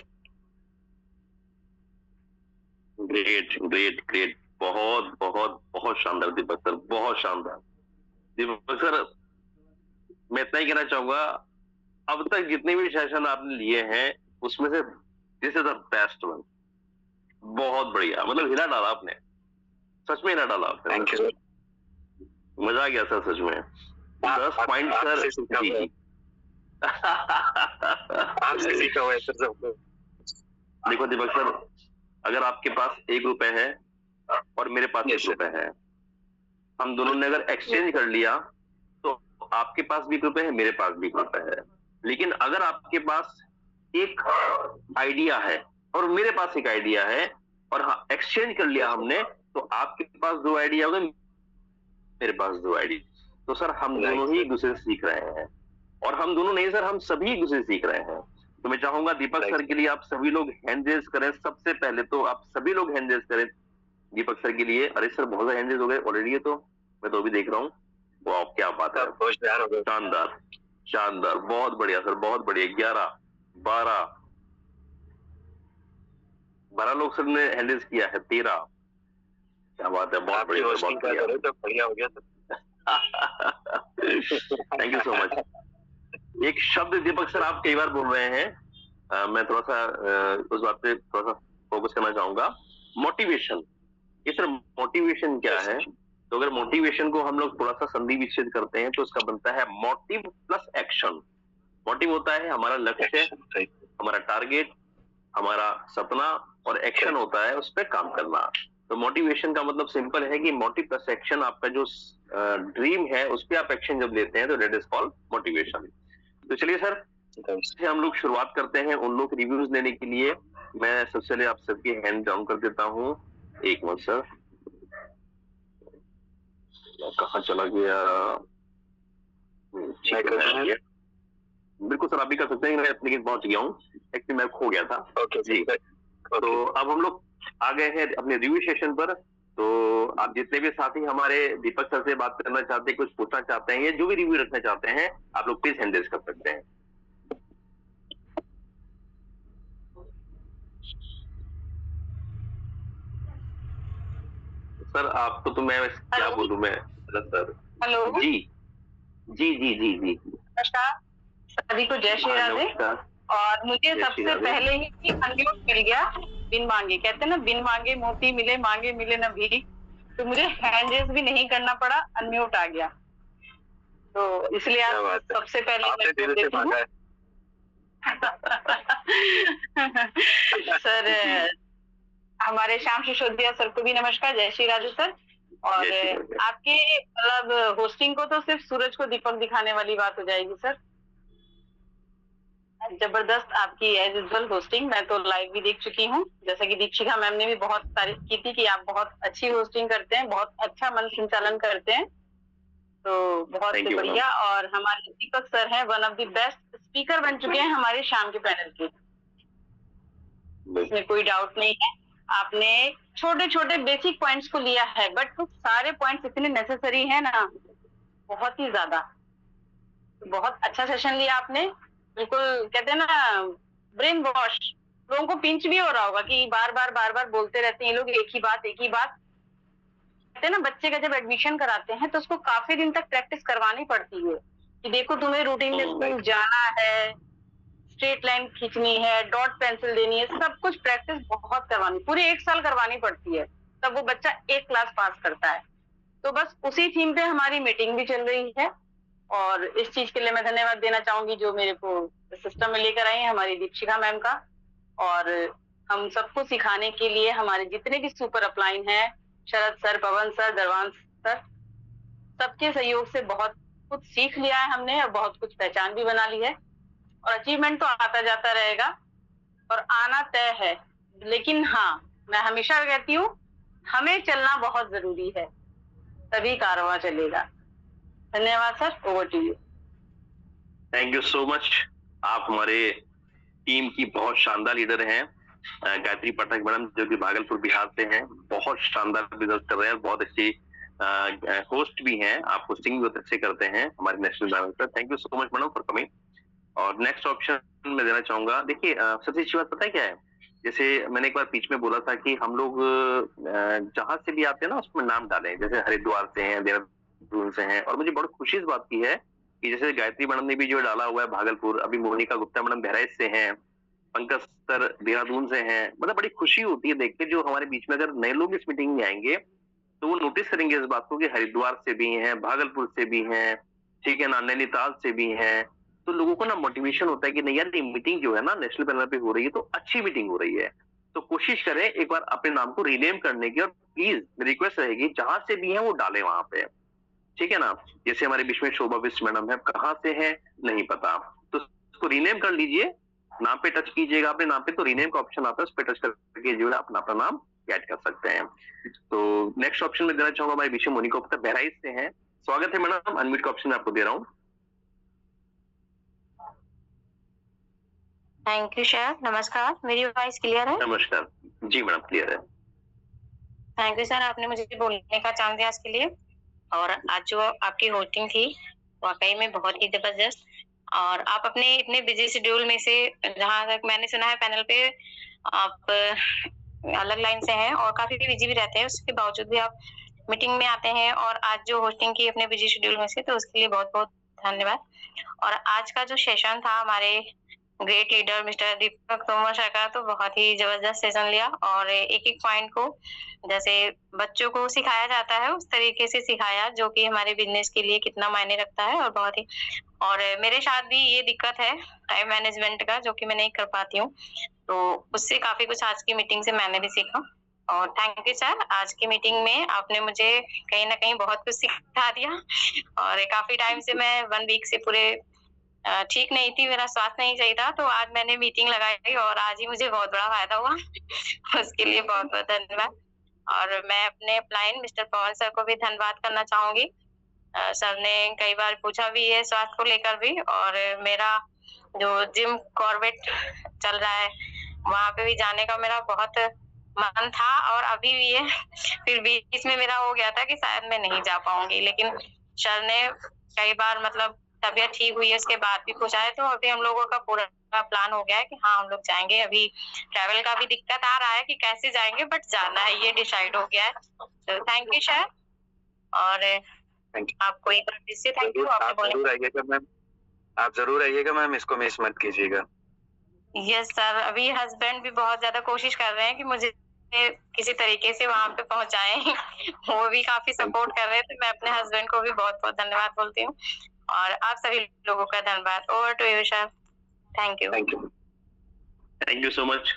[SPEAKER 1] ग्रेट ग्रेट ग्रेट, बहुत बहुत बहुत शानदार दीपक सर, बहुत शानदार। दीपक सर, मैं इतना ही कहना चाहूंगा, अब तक जितने भी सेशन आपने लिए हैं उसमें से this is the best one. बहुत बढ़िया, मतलब हिला डाला आपने, सच में हिला डाला आपने।
[SPEAKER 2] थैंक यू सर,
[SPEAKER 1] मजा आ गया सर सच में। 10 पॉइंट सर जी।
[SPEAKER 2] आपसे सीखा हुआ है सर सबको।
[SPEAKER 1] देखो दीपक सर, अगर आपके पास 1 रुपए है और मेरे पास 1 रुपए है, हम दोनों ने अगर एक्सचेंज कर लिया तो आपके पास भी 1 रुपए है, मेरे पास भी 1 रुपए है। लेकिन अगर आपके पास एक आइडिया है और मेरे पास एक आइडिया है और हाँ एक्सचेंज कर लिया हमने, तो आपके पास 2 आइडिया हो गए, मेरे पास 2 आइडिया। तो सर हम दोनों ही एक दूसरे से सीख रहे हैं, और हम दोनों नहीं सर, हम सभी एक दूसरे से सीख रहे हैं। तो मैं चाहूंगा दीपक सर के लिए आप सभी लोग हैंड रेज करें। सबसे पहले तो आप सभी लोग हैंड रेज करें दीपक सर के लिए। अरे सर बहुत सारे हैंड रेज हो गए ऑलरेडी, है तो मैं तो अभी देख रहा हूँ। वाह क्या बात है, शानदार शानदार, बहुत बढ़िया सर, बहुत बढ़िया। 11 12 लोग सर ने हैंड रेज किया है, 13। क्या बात है, बहुत बढ़िया, बहुत बढ़िया हो गया sir. Thank you so much. एक शब्द दीपक सर आप कई बार बोल रहे हैं, मैं थोड़ा सा उस बात पे थोड़ा सा फोकस करना चाहूंगा, मोटिवेशन। ये सर मोटिवेशन क्या है? तो अगर मोटिवेशन को हम लोग थोड़ा सा संधि विच्छेद करते हैं तो उसका बनता है मोटिव प्लस एक्शन। मोटिव होता है हमारा लक्ष्य, हमारा टारगेट, हमारा सपना, और एक्शन होता है उस पर काम करना। तो मोटिवेशन का मतलब सिंपल है कि मोटिव प्लस एक्शन, आपका जो ड्रीम है उस पर आप एक्शन जब लेते हैं तो दैट इज कॉल्ड मोटिवेशन। तो चलिए सर, हम लोग शुरुआत करते हैं उन लोग रिव्यूज लेने के लिए। मैं सबसे पहले आप सबके हैंड डाउन कर देता हूँ। एक मिनट सर, कहाँ चला गया? बिल्कुल सर, आप भी कर सकते हैं, मैं लेकिन पहुंच गया हूँ, एक्चुअली मैं खो गया था। ओके जी। तो अब हम लोग आ गए हैं अपने रिव्यू सेशन पर। तो आप जितने भी साथी हमारे दीपक सर से बात करना चाहते हैं, कुछ पूछना चाहते हैं या जो भी रिव्यू रखना चाहते हैं, आप लोग प्लीज हैंड रेज कर सकते हैं। सर आपको तो मैं क्या बोलूं मैं सर।
[SPEAKER 3] हेलो
[SPEAKER 1] जी जी जी जी जी
[SPEAKER 3] नमस्कार सभी को, जय श्री राधे।
[SPEAKER 1] नमस्कार।
[SPEAKER 3] और मुझे
[SPEAKER 1] जय श्री
[SPEAKER 3] सबसे
[SPEAKER 1] राधे।
[SPEAKER 3] पहले ही अनम्यूट मिल गया बिन मांगे, कहते हैं ना बिन मांगे मोती मिले, मांगे मिले न भीख। तो मुझे हैंड रेज भी नहीं करना पड़ा, अनम्यूट आ गया। तो इसलिए
[SPEAKER 2] क्या
[SPEAKER 3] आप
[SPEAKER 2] बात है,
[SPEAKER 3] सबसे पहले
[SPEAKER 2] आपने
[SPEAKER 3] मैं
[SPEAKER 2] धीरे
[SPEAKER 3] बोल
[SPEAKER 2] से
[SPEAKER 3] देती हूँ।
[SPEAKER 2] भागा है।
[SPEAKER 3] सर हमारे श्याम सिसोदिया सर को भी नमस्कार, जय श्री राधे सर। और
[SPEAKER 1] जय श्री राधे।
[SPEAKER 3] आपके मतलब होस्टिंग को तो सिर्फ सूरज को दीपक दिखाने वाली बात हो जाएगी सर। जबरदस्त आपकी एज यूजुअल होस्टिंग, मैं तो लाइव भी देख चुकी हूँ। जैसा कि दीक्षिका मैम ने भी बहुत तारीफ की थी कि आप बहुत अच्छी होस्टिंग करते हैं, बहुत अच्छा मन संचालन करते हैं, तो बहुत
[SPEAKER 1] Thank you,
[SPEAKER 3] बढ़िया। और हमारे दीपक सर हैं, one of the best speaker बन चुके हैं हमारे शाम के पैनल के, इसमें कोई डाउट नहीं है। आपने छोटे छोटे बेसिक पॉइंट्स को लिया है, बट वो सारे पॉइंट्स इतने नेसेसरी है ना, बहुत ही ज्यादा। बहुत अच्छा सेशन लिया आपने, बिल्कुल कहते हैं ना ब्रेन वॉश। लोगों को पिंच भी हो रहा होगा कि बार बार बोलते रहते हैं ये लोग एक ही बात। कहते हैं ना बच्चे का जब एडमिशन कराते हैं तो उसको काफी दिन तक प्रैक्टिस करवानी पड़ती है कि देखो तुम्हें रूटीन में स्कूल जाना है, स्ट्रेट लाइन खींचनी है, डॉट पेंसिल देनी है, सब कुछ प्रैक्टिस बहुत करवानी, पूरे 1 साल करवानी पड़ती है, तब वो बच्चा 1 क्लास पास करता है। तो बस उसी थीम पे हमारी मीटिंग भी चल रही है, और इस चीज के लिए मैं धन्यवाद देना चाहूंगी जो मेरे को सिस्टम में लेकर आई है हमारी दीक्षिका मैम का। और हम सबको सिखाने के लिए हमारे जितने भी सुपर अपलाइन हैं, शरद सर, पवन सर, दरवान सर, सबके सहयोग से बहुत कुछ सीख लिया है हमने और बहुत कुछ पहचान भी बना ली है। और अचीवमेंट तो आता जाता रहेगा और आना तय है, लेकिन हाँ मैं हमेशा कहती हूँ हमें चलना बहुत जरूरी है, तभी कारवां चलेगा। धन्यवाद sir, over to you.
[SPEAKER 1] Thank you so much. आप हमारे टीम की बहुत शानदार लीडर हैं, गायत्री पाठक मैडम, जो कि भागलपुर बिहार से हैं, बहुत शानदार रिजल्ट कर रहे हैं, बहुत अच्छी होस्ट भी हैं, आप होस्टिंग भी बहुत अच्छे करते हैं हमारे national director. Thank you so much madam for coming. और नेक्स्ट ऑप्शन मैं देना चाहूंगा। देखिए सबसे अच्छी बात पता है क्या है, जैसे मैंने एक बार बीच में बोला था कि हम लोग जहां से भी आते हैं ना उसमें नाम डालें, जैसे हरिद्वार से हैं, देहरादून से हैं। और मुझे बहुत खुशी इस बात की है कि जैसे गायत्री मैडम ने भी जो डाला हुआ है भागलपुर, अभी मोनिका गुप्ता मैडम बहराइच से हैं, पंकज सर देहरादून से हैं, मतलब बड़ी खुशी होती है देख के। जो हमारे बीच में अगर नए लोग इस मीटिंग में आएंगे तो वो नोटिस करेंगे इस बात को कि हरिद्वार से भी हैं, भागलपुर से भी हैं, ठीक है ना, नैनीताल से भी हैं। तो लोगों को ना मोटिवेशन होता है कि नहीं यार ये मीटिंग जो है ना नेशनल पैनल पे हो रही है तो अच्छी मीटिंग हो रही है। तो कोशिश करें एक बार अपने नाम को रीनेम करने की, और प्लीज रिक्वेस्ट रहेगी जहां से भी है वो डालें वहां पे, ठीक है ना। जैसे हमारे बीच में शोभा बिस्ट मैडम है, कहाँ से है नहीं पता, तो उसको रीनेम कर लीजिए, नाम पे टच कीजिएगा अपने नाम पे, तो रीनेम का ऑप्शन आता है, उस पर टच करके जो है अपना अपना नाम ऐड कर सकते हैं। तो नेक्स्ट ऑप्शन में देना चाहूंगा हमारे बीच में मोनिका गुप्ता बहराइच से हैं। स्वागत है मैडम, अनम्यूट का ऑप्शन आपको दे रहा हूँ।
[SPEAKER 4] थैंक यू सर, नमस्कार, मेरी वॉइस क्लियर है?
[SPEAKER 1] नमस्कार जी मैडम, क्लियर है।
[SPEAKER 4] थैंक यू सर, आपने मुझे बोलने का चांस दिया इसके लिए। और आज जो आपकी होस्टिंग थी वाकई में बहुत ही जबरदस्त, और आप अपने इतने बिजी शेड्यूल में से, जहां तक मैंने सुना है पैनल पे आप अलग लाइन से हैं और काफी बिजी भी रहते हैं, उसके बावजूद भी आप मीटिंग में आते हैं और आज जो होस्टिंग की अपने बिजी शेड्यूल में से, तो उसके लिए बहुत बहुत धन्यवाद। और आज का जो सेशन था हमारे ग्रेट लीडर मिस्टर दीपक तोमर सर का, तो बहुत ही जबरदस्त सेशन लिया, और एक एक पॉइंट को जैसे बच्चों को सिखाया जाता है उस तरीके से सिखाया, जो कि हमारे बिजनेस के लिए कितना मायने रखता है। और बहुत ही, और मेरे साथ भी ये दिक्कत है टाइम मैनेजमेंट का, जो कि मैं नहीं कर पाती हूँ, तो उससे काफी कुछ आज की मीटिंग से मैंने भी सीखा। और थैंक यू सर, आज की मीटिंग में आपने मुझे कहीं ना कहीं बहुत कुछ सिखा दिया। और काफी टाइम से मैं 1 वीक से पूरे ठीक नहीं थी, मेरा स्वास्थ्य नहीं सही था, तो आज मैंने मीटिंग लगाई और आज ही मुझे बहुत बड़ा फायदा हुआ। उसके लिए बहुत बहुत धन्यवाद। और मैं अपने अपलाइन मिस्टर पवन सर को भी धन्यवाद करना चाहूंगी। सर ने कई बार पूछा भी है स्वास्थ्य को लेकर भी, और मेरा जो जिम कॉर्बेट चल रहा है वहां पे भी जाने का मेरा बहुत मन था और अभी भी है। फिर बीच में मेरा हो गया था कि शायद मैं नहीं जा पाऊंगी, लेकिन सर ने कई बार मतलब तबीयत ठीक हुई है उसके बाद भी कुछ आए, तो अभी हम लोगों का पूरा प्लान हो गया है कि हाँ हम लोग जाएंगे। अभी ट्रैवल का भी दिक्कत आ रहा है कि कैसे जाएंगे, बट जाना है, ये डिसाइड हो गया है। तो थैंक यू सर, और आपको एक बार फिर से थैंक यू।
[SPEAKER 2] आप जरूर आइएगा मैम, आप जरूर आइएगा मैम, इसको मिस मत कीजिएगा।
[SPEAKER 4] यस सर, अभी हस्बैंड भी बहुत ज्यादा कोशिश कर रहे हैं कि मुझे किसी तरीके से वहां पे पहुंचाएं। वो भी काफी सपोर्ट कर रहे हैं, तो मैं अपने हस्बैंड को भी बहुत बहुत धन्यवाद बोलती हूँ, और आप सभी लोगों का धन्यवाद। Over to you sir, thank you.
[SPEAKER 1] Thank you so much,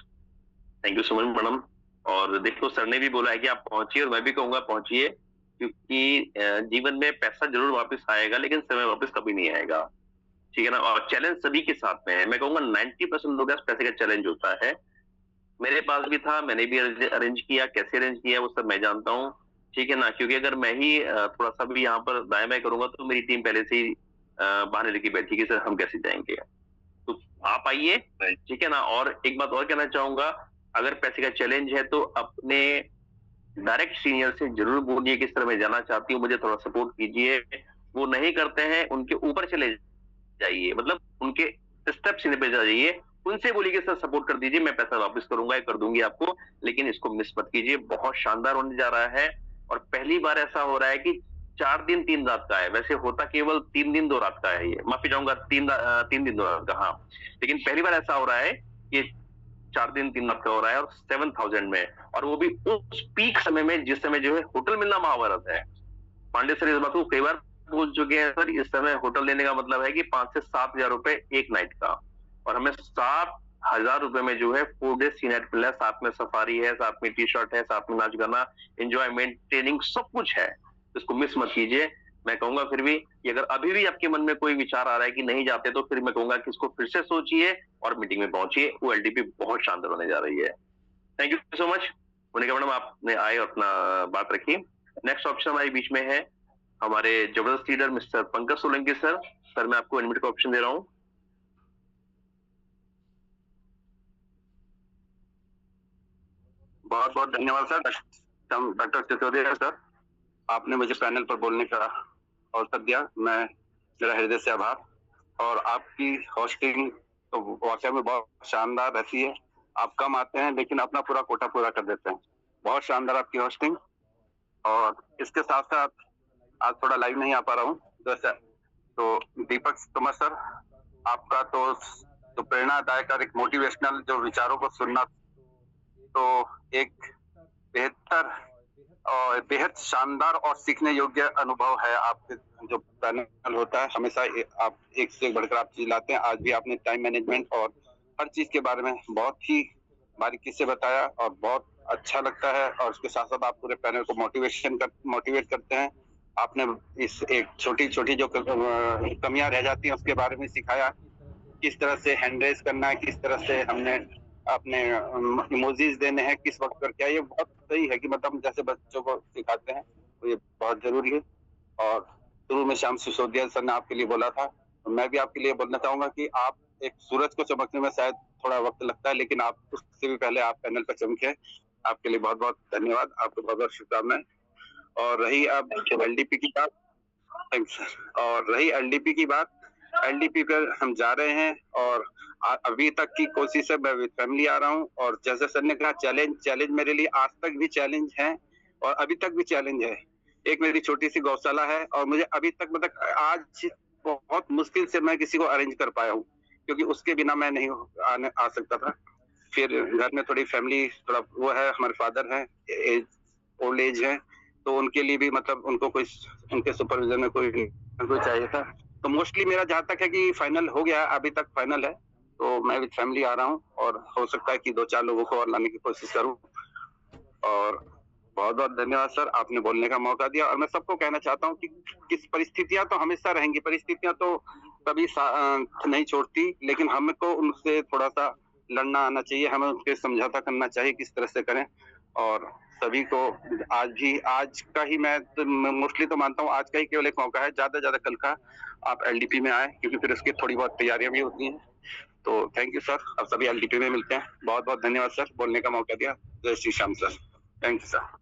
[SPEAKER 1] thank you so much madam. और देखो सर ने भी बोला है कि आप पहुंचिए, और मैं भी कहूंगा पहुंचिए, क्योंकि जीवन में पैसा जरूर वापस आएगा लेकिन समय वापस कभी नहीं आएगा, ठीक है ना। और चैलेंज सभी के साथ में है, मैं कहूंगा 90% लोगों के पास पैसे का चैलेंज होता है। मेरे पास भी था, मैंने भी अरेंज किया, कैसे अरेंज किया वो सब मैं जानता हूँ, ठीक है ना। क्योंकि अगर मैं ही थोड़ा सा भी यहाँ पर दाएं बाएं करूंगा तो मेरी टीम पहले से ही बहाने लेके बैठी कि सर हम कैसे जाएंगे। तो आप आइए, ठीक है ना। और एक बात और कहना चाहूंगा, अगर पैसे का चैलेंज है तो अपने डायरेक्ट सीनियर से जरूर बोलिए कि सर मैं जाना चाहती हूँ, मुझे थोड़ा सपोर्ट कीजिए। वो नहीं करते हैं, उनके ऊपर चले जाइए, मतलब उनके स्टेप सीने पे जाइए, उनसे बोलिए कि सर सपोर्ट कर दीजिए, मैं पैसा वापस करूंगा या कर दूंगी आपको, लेकिन इसको मिस मत कीजिए, बहुत शानदार होने जा रहा है। और पहली बार ऐसा हो रहा है कि 4 दिन 3 रात का है, वैसे होता केवल 3 दिन 2 रात का है, ये माफी चाहूंगा 3 दिन 2 रात का, हाँ। लेकिन पहली बार ऐसा हो रहा है कि 4 दिन 3 रात का हो रहा है, और 7000 में, और वो भी उस पीक समय में जिस समय जो है होटल मिलना महाभारत है। पांडे सर इस बात को कई बार बोल चुके हैं, सर इस समय होटल लेने का मतलब है कि 5 से 7 हजार रुपए एक नाइट का, और हमें 7,000 रुपए में जो है 4 डेज 3 नाइट मिला है, साथ में सफारी है, साथ में टी शर्ट है, साथ में नाच गाना, एंजॉयमेंट, ट्रेनिंग, सब कुछ है। इसको मिस मत कीजिए। मैं कहूंगा फिर भी कि अगर अभी भी आपके मन में कोई विचार आ रहा है कि नहीं जाते, तो फिर मैं कहूंगा कि इसको फिर से सोचिए और मीटिंग में पहुंचिए, वो एलडीपी बहुत शानदार होने जा रही है। Thank you so much Monika madam, आपने आए और अपना बात रखी। नेक्स्ट ऑप्शन हमारे बीच में है हमारे जबरदस्त leader mister Pankaj Solanki sir. Sir मैं आपको इनविट का ऑप्शन दे रहा हूँ।
[SPEAKER 5] बहुत बहुत धन्यवाद सर, डॉक्टर सिसोदिया सर, आपने मुझे पैनल पर बोलने का अवसर दिया, मैं मेरा हृदय से आभार। और आपकी होस्टिंग तो वाकई में बहुत शानदार रहती है, आप कम आते हैं लेकिन अपना पूरा कोटा पूरा कर देते हैं, बहुत शानदार आपकी होस्टिंग। और इसके साथ साथ आज थोड़ा लाइव नहीं आ पा रहा हूँ तो दीपक तोमर सर, आपका तो प्रेरणादायक और एक मोटिवेशनल जो विचारों को सुनना, तो एक बेहतर और बेहद शानदार और सीखने योग्य अनुभव है। आपके जो पैनल होता है हमेशा आप एक से बढ़कर आप चीज लाते हैं। आज भी आपने टाइम मैनेजमेंट और हर चीज के बारे में बहुत ही बारीकी से बताया और बहुत अच्छा लगता है। और उसके साथ साथ आप पूरे पैनल को मोटिवेट करते हैं। आपने इस एक छोटी छोटी जो कमियां रह जाती हैं उसके बारे में सिखाया, किस तरह से हैंड रेज करना है, किस तरह से हमने अपने इमोजीज देने हैं, किस वक्त पर क्या, ये बहुत सही है कि मतलब जैसे बच्चों को सिखाते हैं तो ये बहुत जरूरी है। और शुरू में श्याम सिसोदिया सर ने आपके लिए बोला था, तो मैं भी आपके लिए बोलना चाहूंगा कि आप एक सूरज को चमकने में शायद थोड़ा वक्त लगता है, लेकिन आप उससे भी पहले आप पैनल पर चमके। आपके लिए बहुत बहुत धन्यवाद, आपको बहुत बहुत शुभकामनाएं। और रही अब एलडीपी की बात, थैंक्स सर। और रही एलडीपी की बात, एलडीपी पर हम जा रहे हैं और अभी तक की कोशिश है, मैं फैमिली आ रहा हूँ। और जैसे सर ने कहा चैलेंज मेरे लिए आज तक भी चैलेंज है और अभी तक भी चैलेंज है। एक मेरी छोटी सी गौशाला है और मुझे अभी तक मतलब आज बहुत मुश्किल से मैं किसी को अरेंज कर पाया हूँ, क्योंकि उसके बिना मैं नहीं आ सकता था। फिर घर में थोड़ी फैमिली थोड़ा वो है, हमारे फादर हैं, ओल्ड एज है, तो उनके लिए भी मतलब उनको कोई उनके सुपरविजन में कोई चाहिए था। तो मोस्टली मेरा जहाँ तक है कि फाइनल हो गया, अभी तक फाइनल है, तो मैं विद फैमिली आ रहा हूँ और हो सकता है कि 2-4 लोगों को और लाने की कोशिश करूँ। और बहुत बहुत धन्यवाद सर, आपने बोलने का मौका दिया। और मैं सबको कहना चाहता हूँ कि किस परिस्थितियां तो हमेशा रहेंगी, परिस्थितियां तो कभी नहीं छोड़ती, लेकिन हमको उनसे थोड़ा सा लड़ना आना चाहिए, हमें उनके समझौता करना चाहिए, किस तरह से करें। और सभी को आज का ही मैं मोस्टली तो मानता हूँ आज का ही केवल एक मौका है, ज्यादा कल का आप एलडीपी में आए, क्योंकि फिर उसकी थोड़ी बहुत तैयारियां भी होती हैं। तो थैंक यू सर, अब सभी एलडीपी में मिलते हैं। बहुत बहुत धन्यवाद सर, बोलने का मौका दिया। जय Shri Shyam sir, thank you sir.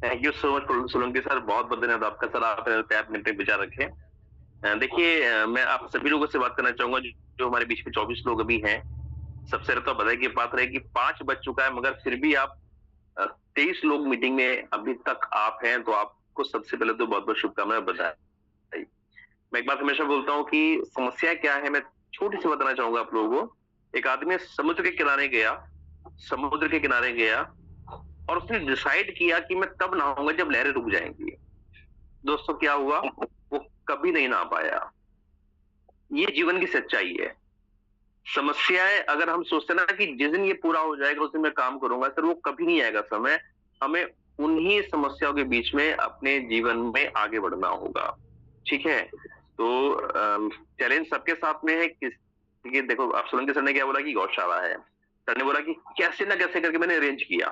[SPEAKER 1] Thank you so much Solanki sir, बहुत बहुत धन्यवाद आपका सर, आपने अपने विचार रखे। देखिए, मैं आप सभी लोगों से बात करना चाहूंगा जो हमारे बीच में 24 लोग अभी हैं। सबसे पहले तो बधाई की बात रहे कि 5 बज चुका है, मगर फिर भी आप 23 लोग मीटिंग में अभी तक आप हैं, तो आपको सबसे पहले तो बहुत बहुत शुभकामनाएं, बधाई। मैं एक बात हमेशा बोलता हूँ कि समस्या क्या है, मैं छोटी सी बताना चाहूंगा आप लोगों को। एक आदमी समुद्र के किनारे गया और उसने डिसाइड किया कि मैं तब नहाऊंगा जब लहरें रुक जाएंगी। दोस्तों, क्या हुआ? वो कभी नहीं नहा पाया। ये जीवन की सच्चाई है। समस्याएं अगर हम सोचते ना कि जिस दिन ये पूरा हो जाएगा उस दिन मैं काम करूंगा, सर वो कभी नहीं आएगा समय। हमें उन्हीं समस्याओं के बीच में अपने जीवन में आगे बढ़ना होगा। ठीक है, तो चैलेंज सबके साथ में है। कि देखो, आप सोलंकी सर ने क्या बोला कि गौशाला है। सर ने बोला कि कैसे ना कैसे करके मैंने अरेंज किया।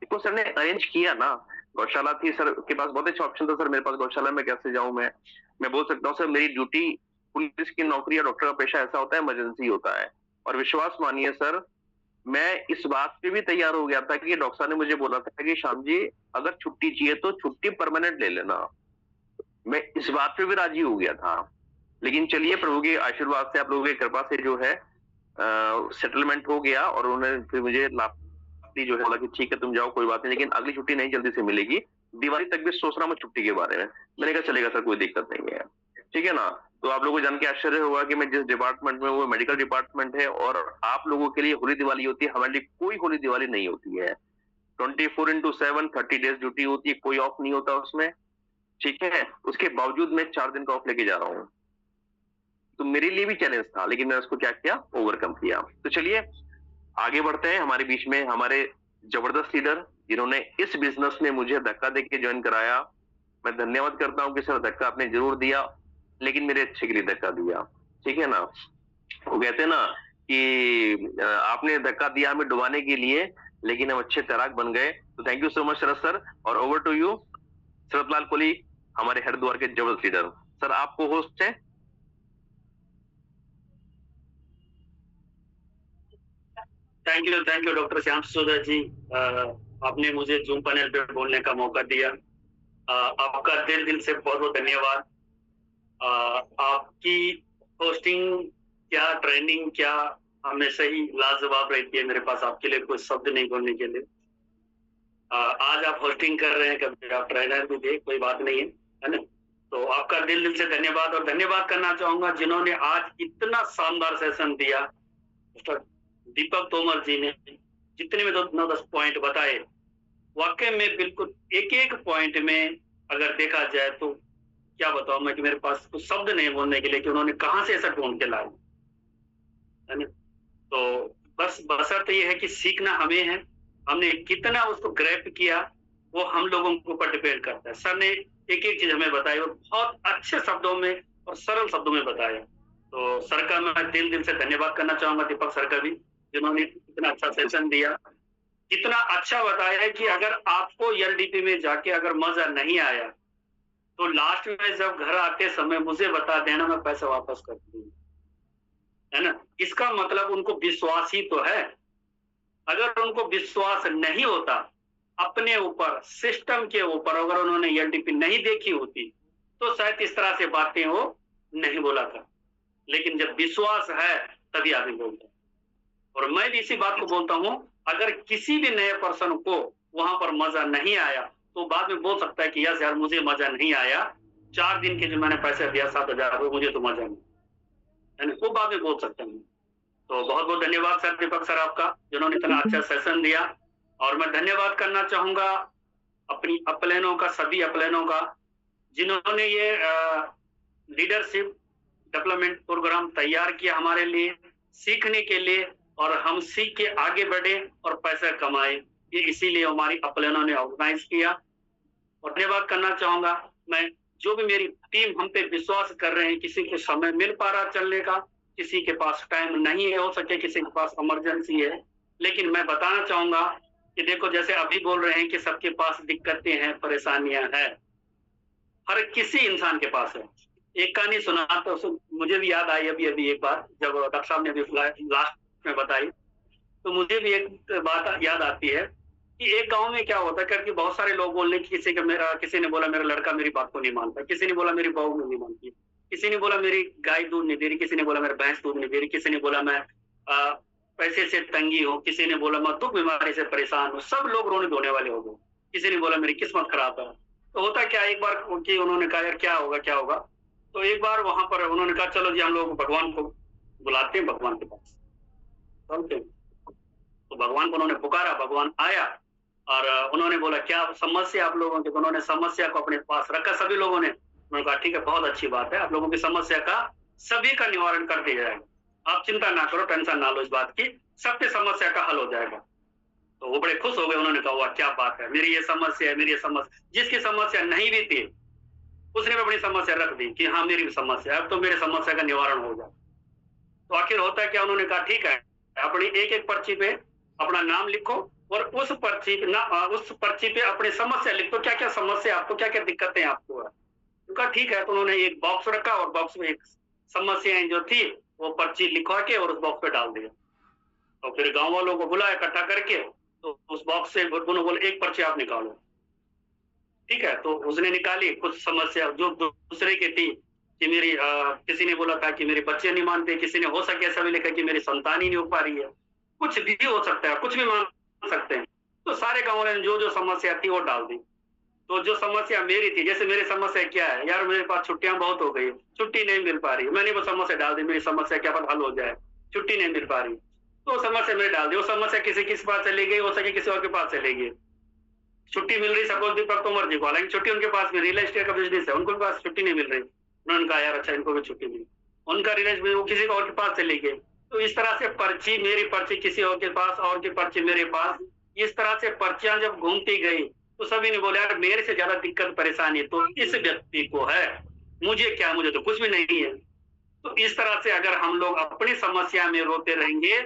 [SPEAKER 1] देखो, सर ने अरेंज किया ना, गौशाला थी सर के पास, बहुत अच्छा ऑप्शन था सर मेरे पास गौशाला में कैसे जाऊं मैं बोल सकता हूँ सर, मेरी ड्यूटी, पुलिस की नौकरी या डॉक्टर का पेशा ऐसा होता है, इमरजेंसी होता है। और विश्वास मानिए सर, मैं इस बात पे भी तैयार हो गया था कि डॉक्टर साहब ने मुझे बोला था कि श्याम जी, अगर छुट्टी चाहिए तो छुट्टी परमानेंट ले लेना। मैं इस बात पे भी राजी हो गया था। लेकिन चलिए, प्रभु के आशीर्वाद से, आप लोगों की कृपा से जो है सेटलमेंट हो गया और उन्होंने फिर मुझे जो है बोला कि ठीक है तुम जाओ, कोई बात नहीं, लेकिन अगली छुट्टी नहीं जल्दी से मिलेगी। दिवाली तक भी सोच रहा मैं छुट्टी के बारे में। मैंने कहा चलेगा सर, कोई दिक्कत नहीं है। ठीक है ना। तो आप लोगों को जान के आश्चर्य होगा कि मैं जिस डिपार्टमेंट में, वो मेडिकल डिपार्टमेंट है, और आप लोगों के लिए होली दिवाली होती है, हमारे लिए कोई होली दिवाली नहीं होती है। 24/7 30 डेज ड्यूटी होती है, कोई ऑफ नहीं होता उसमें। ठीक है, उसके बावजूद मैं 4 दिन का ऑफ लेके जा रहा हूँ। तो मेरे लिए भी चैलेंज था, लेकिन मैंने उसको क्या किया, ओवरकम किया। तो चलिए आगे बढ़ते हैं। हमारे बीच में हमारे जबरदस्त लीडर, जिन्होंने इस बिजनेस में मुझे धक्का देके ज्वाइन कराया। मैं धन्यवाद करता हूँ कि सर धक्का आपने जरूर दिया, लेकिन मेरे अच्छे के लिए धक्का दिया। ठीक है ना। वो कहते हैं ना कि आपने धक्का दिया हमें डुबाने के लिए, लेकिन हम अच्छे तैराक बन गए। तो thank you so much Sharad sir. और over to you Sharad Lal Kohli, हमारे हरिद्वार के जबरदस्त लीडर। सर आपको होस्ट है।
[SPEAKER 6] Thank you doctor Shyam Sisodia ji. आपने मुझे जूम पैनल पे बोलने का मौका दिया। आपका दिल से बहुत बहुत धन्यवाद। आपकी होस्टिंग क्या, ट्रेनिंग क्या, हमेशा ही लाजवाब रहती है। मेरे पास आपके लिए कोई शब्द नहीं बोलने के लिए। आज आप होस्टिंग कर रहे हैं, कभी आप ट्रेनर भी थे, कोई बात नहीं है ना। तो आपका दिल से धन्यवाद। और धन्यवाद करना चाहूंगा जिन्होंने आज इतना शानदार सेशन दिया। मिस्टर दीपक तोमर जी ने जितने में 9-10 पॉइंट बताए, वाकई में बिल्कुल एक एक पॉइंट में अगर देखा जाए तो क्या बताऊं मैं कि मेरे पास कुछ शब्द नहीं बोलने के लिए कि उन्होंने कहां से ऐसा ढूंढ के लाया है ना। तो बस बशर्ते ये है कि सीखना हमें है, हमने कितना उसको ग्रैब किया वो हम लोगों के ऊपर डिपेंड करता है। सर ने एक एक चीज हमें बताई और बहुत अच्छे शब्दों में और सरल शब्दों में बताया। तो सर का मैं दिल से धन्यवाद करना चाहूंगा, दीपक सर का भी, जिन्होंने इतना अच्छा सेशन दिया, इतना अच्छा बताया है कि अगर आपको एलडीपी में जाके अगर मजा नहीं आया तो लास्ट में जब घर आते समय मुझे बता देना, मैं पैसा वापस कर दूंगा, है ना। इसका मतलब उनको विश्वास ही तो है। अगर उनको विश्वास नहीं होता अपने ऊपर, सिस्टम के ऊपर, अगर उन्होंने एलडीपी नहीं देखी होती तो शायद इस तरह से बातें वो नहीं बोला था। लेकिन जब विश्वास है तभी आदमी बोलता है। और मैं भी इसी बात को बोलता हूं, अगर किसी भी नए पर्सन को वहां पर मजा नहीं आया तो बाद में बोल सकता है कि यस यार मुझे मजा नहीं आया, 4 दिन के जो मैंने पैसे दिया 7,000 मुझे तो मजा नहीं, है ना, वो बाद में बोल सकता हूँ। तो बहुत बहुत धन्यवाद सर, दीपक सर आपका, जिन्होंने इतना अच्छा सेशन दिया। और मैं धन्यवाद करना चाहूंगा अपनी अपलाइनों का, सभी अपलाइनों का, जिन्होंने ये लीडरशिप डेवलपमेंट प्रोग्राम तैयार किया हमारे लिए, सीखने के लिए, और हम सीख के आगे बढ़े और पैसा कमाए। ये इसीलिए हमारी अपलाइनों ने ऑर्गेनाइज किया। और धन्यवाद करना चाहूंगा मैं, जो भी मेरी टीम हम पे विश्वास कर रहे हैं। किसी को समय मिल पा रहा चलने का, किसी के पास टाइम नहीं है, हो सके किसी के पास इमरजेंसी है, लेकिन मैं बताना चाहूंगा कि देखो जैसे अभी बोल रहे हैं कि सबके पास दिक्कतें हैं, परेशानियां हैं, हर किसी इंसान के पास है। एक कहानी सुना तो मुझे भी याद आई अभी एक बार, जब डॉक्टर साहब ने अभी लास्ट में बताई तो मुझे भी एक बात याद आती है कि एक गांव में क्या होता है करके बहुत सारे लोग बोलने की, किसी ने बोला मेरा लड़का मेरी बात को नहीं मानता, किसी ने बोला मेरी बहू नहीं मानती, किसी ने बोला मेरी गाय दूध नहीं दे रही, किसी ने बोला मेरा भैंस दूध नहीं दे रही, किसी ने बोला मैं पैसे से तंगी हूँ, किसी ने बोला मैं दुख बीमारी से परेशान हूँ। सब लोग रोने धोने वाले हो गए। किसी ने बोला मेरी किस्मत खराब है। तो होता क्या, एक बार कि उन्होंने कहा यार क्या होगा क्या होगा, तो एक बार वहां पर उन्होंने कहा चलो जी हम लोग भगवान को बुलाते हैं, भगवान के पास चलते। तो भगवान को उन्होंने पुकारा, भगवान आया और उन्होंने बोला क्या समस्या आप लोगों की। तो उन्होंने समस्या को अपने पास रखा सभी लोगों ने। उन्होंने कहा ठीक है बहुत अच्छी बात है, आप लोगों की समस्या का सभी का निवारण कर दिया जाएगा, आप चिंता ना करो, टेंशन ना लो इस बात की, सबकी समस्या का हल हो जाएगा। तो वो बड़े खुश हो गए। उन्होंने कहा वाह क्या बात है, मेरी ये समस्या है, मेरी ये समस्या। जिसकी समस्या नहीं भी थी उसने भी अपनी समस्या रख दी कि हाँ मेरी भी समस्या है, अब तो मेरी समस्या का निवारण हो जाए। तो आखिर होता है क्या, उन्होंने कहा ठीक है अपनी एक एक पर्ची पे अपना नाम लिखो और उस पर्ची पे अपनी समस्या लिखो, क्या क्या समस्या आपको, क्या क्या दिक्कतें आपको है। उनका ठीक है। तो उन्होंने एक बॉक्स रखा और बॉक्स में एक समस्याएं जो थी वो पर्ची लिखवा के और उस बॉक्स पे डाल दिया। तो फिर गांव वालों को बुलाया इकट्ठा करके, तो उस बॉक्स से दोनों बोले एक पर्ची आप निकालो। ठीक है, तो उसने निकाली। कुछ समस्या जो दूसरे की थी कि मेरी किसी ने बोला था कि मेरे बच्चे नहीं मानते, किसी ने हो सके ऐसा भी लिखा कि मेरी संतान ही नहीं हो पा रही है, कुछ भी हो सकता है, कुछ भी मान सकते हैं। तो सारे गाँव वालों ने जो जो समस्या थी वो डाल दी। तो जो समस्या मेरी थी, जैसे मेरी समस्या क्या है यार, मेरे पास छुट्टियां बहुत हो गई, छुट्टी नहीं मिल पा रही, मैंने वो समस्या डाल दी, मेरी समस्या क्या पता हल हो जाए, छुट्टी नहीं मिल पा रही, तो समस्या मैंने डाल दी। वो समस्या किस पास चली गई, हो सके किसी और के पास चली गई। छुट्टी मिल रही सपोज दीपक तोमर जी को, हालांकि छुट्टी उनके पास में रियल एस्टेट का बिजनेस है, उनको पास छुट्टी नहीं मिल रही। उन्होंने कहा यार अच्छा इनको भी छुट्टी मिली, उनका रिलेज में वो किसी और के पास चली गई। तो इस तरह से पर्ची, मेरी पर्ची किसी और के पास, और की पर्ची मेरे पास, इस तरह से पर्चियां जब घूमती गई तो सभी ने बोला यार मेरे से ज्यादा दिक्कत परेशानी तो इस व्यक्ति को है, मुझे क्या, मुझे तो कुछ भी नहीं है। तो इस तरह से अगर हम लोग अपनी समस्या में रोते रहेंगे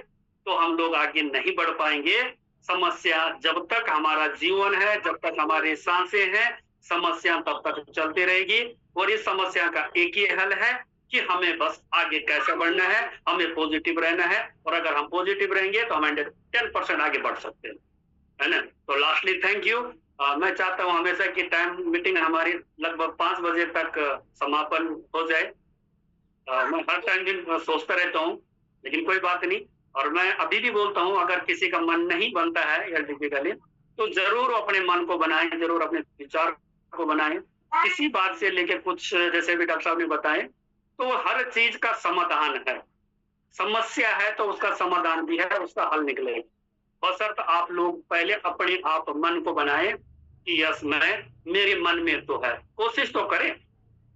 [SPEAKER 6] तो हम लोग आगे नहीं बढ़ पाएंगे। समस्या जब तक हमारा जीवन है, जब तक हमारी सांसें हैं, समस्या तब तक चलती रहेगी। और इस समस्या का एक ही हल है कि हमें बस आगे कैसे बढ़ना है, हमें पॉजिटिव रहना है। और अगर हम पॉजिटिव रहेंगे तो हम 10% आगे बढ़ सकते हैं, है ना। तो लास्टली थैंक यू। मैं चाहता हूं हमेशा की टाइम मीटिंग हमारी लगभग 5 बजे तक समापन हो जाए। मैं हर टाइम दिन सोचता रहता हूं, लेकिन कोई बात नहीं। और मैं अभी भी बोलता हूं अगर किसी का मन नहीं बनता है एलटीपी तो जरूर अपने मन को बनाएं, जरूर अपने विचार को बनाएं। किसी बात से लेकर कुछ, जैसे भी डॉक्टर साहब ने बताए, तो हर चीज का समाधान है। समस्या है तो उसका समाधान भी है, उसका हल निकलेगा। बशर्ते आप लोग पहले अपने आप मन को बनाएं कि यस मेरे मन में तो है, कोशिश तो करें,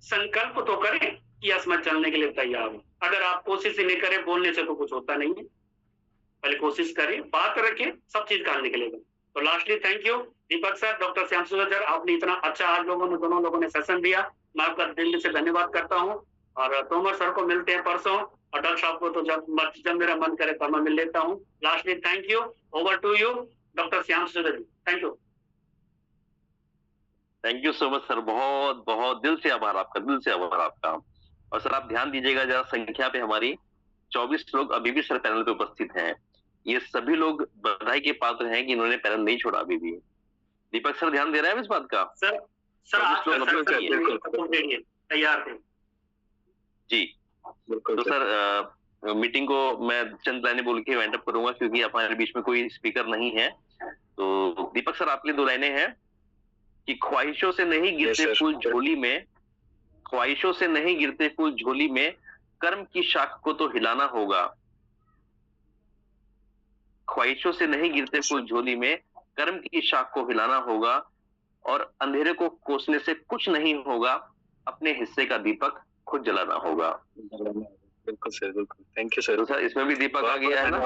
[SPEAKER 6] संकल्प तो करें कि यस मैं चलने के लिए तैयार हूं। अगर आप कोशिश ही नहीं करें, बोलने से तो कुछ होता नहीं है। पहले कोशिश करें, बात रखें, सब चीज का हल निकलेगा। तो lastly thank you Deepak sir, doctor Shyam सुंदर सर, आपने इतना अच्छा आज दोनों लोगों ने सेशन दिया, मैं आपका दिल से धन्यवाद करता हूँ। और तोमर सर को मिलते हैं परसों, और डॉक्टर साहब को तो जब मेरा मन करे तो मैं मिल लेता हूँ। Lastly thank you, over to you doctor Shyam Sundar ji, thank you.
[SPEAKER 1] Thank you so much sir, बहुत बहुत दिल से आभार आपका, दिल से आभार आपका। और सर आप ध्यान दीजिएगा जरा, संख्या पे हमारी 24 लोग अभी भी सर पैनल पे उपस्थित हैं। ये सभी लोग बधाई के पात्र हैं कि इन्होंने पैनल नहीं छोड़ा अभी भी। दीपक सर ध्यान दे रहे हैं इस बात का?
[SPEAKER 6] सर आज तैयार थे
[SPEAKER 1] जी। तो सर मीटिंग को मैं चंद लाइनें बोल के वाइंड अप करूंगा, क्योंकि हमारे बीच में कोई स्पीकर नहीं है। तो दीपक सर आपके 2 लाइनें हैं कि ख्वाहिशों से नहीं गिरते फूल झोली में, ख्वाहिशों से नहीं गिरते फूल झोली में, कर्म की शाख को तो हिलाना होगा। ख्वाहिशों से नहीं गिरते फूल झोली में, कर्म की शाख को हिलाना होगा। और अंधेरे को कोसने से कुछ नहीं होगा, अपने हिस्से का दीपक खुद जलाना होगा।
[SPEAKER 2] बिल्कुल सर, बिल्कुल, थैंक यू सर।
[SPEAKER 1] तो सर इसमें भी दीपक आ गया है ना?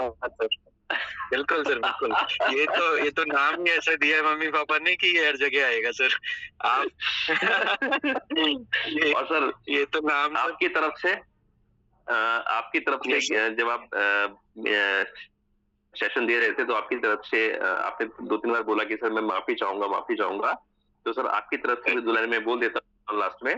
[SPEAKER 2] बिल्कुल सर, बिल्कुल। ये तो नाम ही ऐसा दिया है मम्मी पापा ने कि ये हर जगह आएगा सर। आप
[SPEAKER 1] और सर
[SPEAKER 2] ये तो नाम
[SPEAKER 1] आपकी तरफ से जब आप सेशन दे रहे थे तो आपकी तरफ से आपने 2-3 बार बोला कि सर मैं माफी चाहूंगा। तो सर आपकी तरफ से 2 लाइन में बोल देता हूँ लास्ट में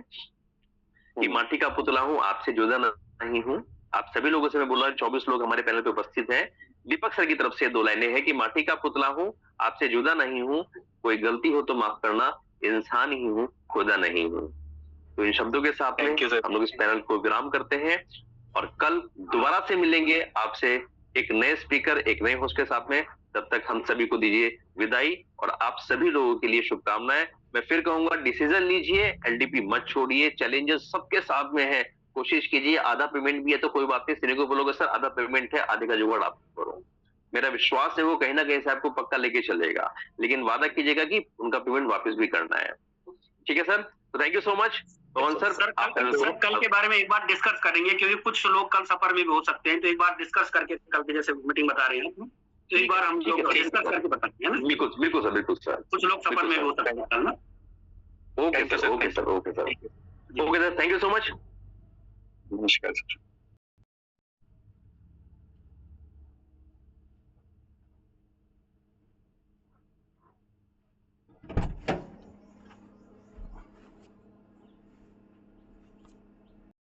[SPEAKER 1] कि माटी का पुतला हूँ, आपसे जुदा नहीं हूँ। आप सभी लोगों से मैं बोल रहा हूँ, 24 लोग हमारे पैनल पे उपस्थित हैं। दीपक सर की तरफ से 2 लाइनें हैं कि माटी का पुतला हूँ, आपसे जुदा नहीं हूँ, कोई गलती हो तो माफ करना, इंसान ही हूँ, खुदा नहीं हूँ। तो इन शब्दों के साथ में
[SPEAKER 2] Thank you, sir.
[SPEAKER 1] हम लोग इस पैनल को विराम करते हैं और कल दोबारा से मिलेंगे आपसे एक नए स्पीकर, एक नए होस्ट के साथ में। तब तक हम सभी को दीजिए विदाई और आप सभी लोगों के लिए शुभकामनाएं। मैं फिर कहूंगा, डिसीजन लीजिए, एलडीपी मत छोड़िए, चैलेंजेस सबके साथ में है, कोशिश कीजिए। आधा पेमेंट भी है तो कोई बात नहीं, सीनियर को बोलोगे सर आधा पेमेंट है, आधे का जुगाड़ आप करो। मेरा विश्वास है वो कहीं ना कहीं से आपको पक्का लेके चलेगा, लेकिन वादा कीजिएगा कि उनका पेमेंट वापस भी करना है। ठीक है सर, तो thank you so much Pawan sir.
[SPEAKER 6] Sir कल के बारे में एक बार डिस्कस करेंगे, क्योंकि कुछ लोग कल सफर में भी हो सकते हैं, तो एक बार डिस्कस करके कल के जैसे मीटिंग बता रहे हैं तो एक बार हम लोग डिस्कस करके बताएंगे ना।
[SPEAKER 1] बिल्कुल बिल्कुल सर, बिल्कुल सर,
[SPEAKER 6] कुछ लोग सफर में भी हो सकते हैं कल ना।
[SPEAKER 1] Okay sir, okay sir, okay sir, okay sir, thank you so much.
[SPEAKER 2] नमस्कार सर।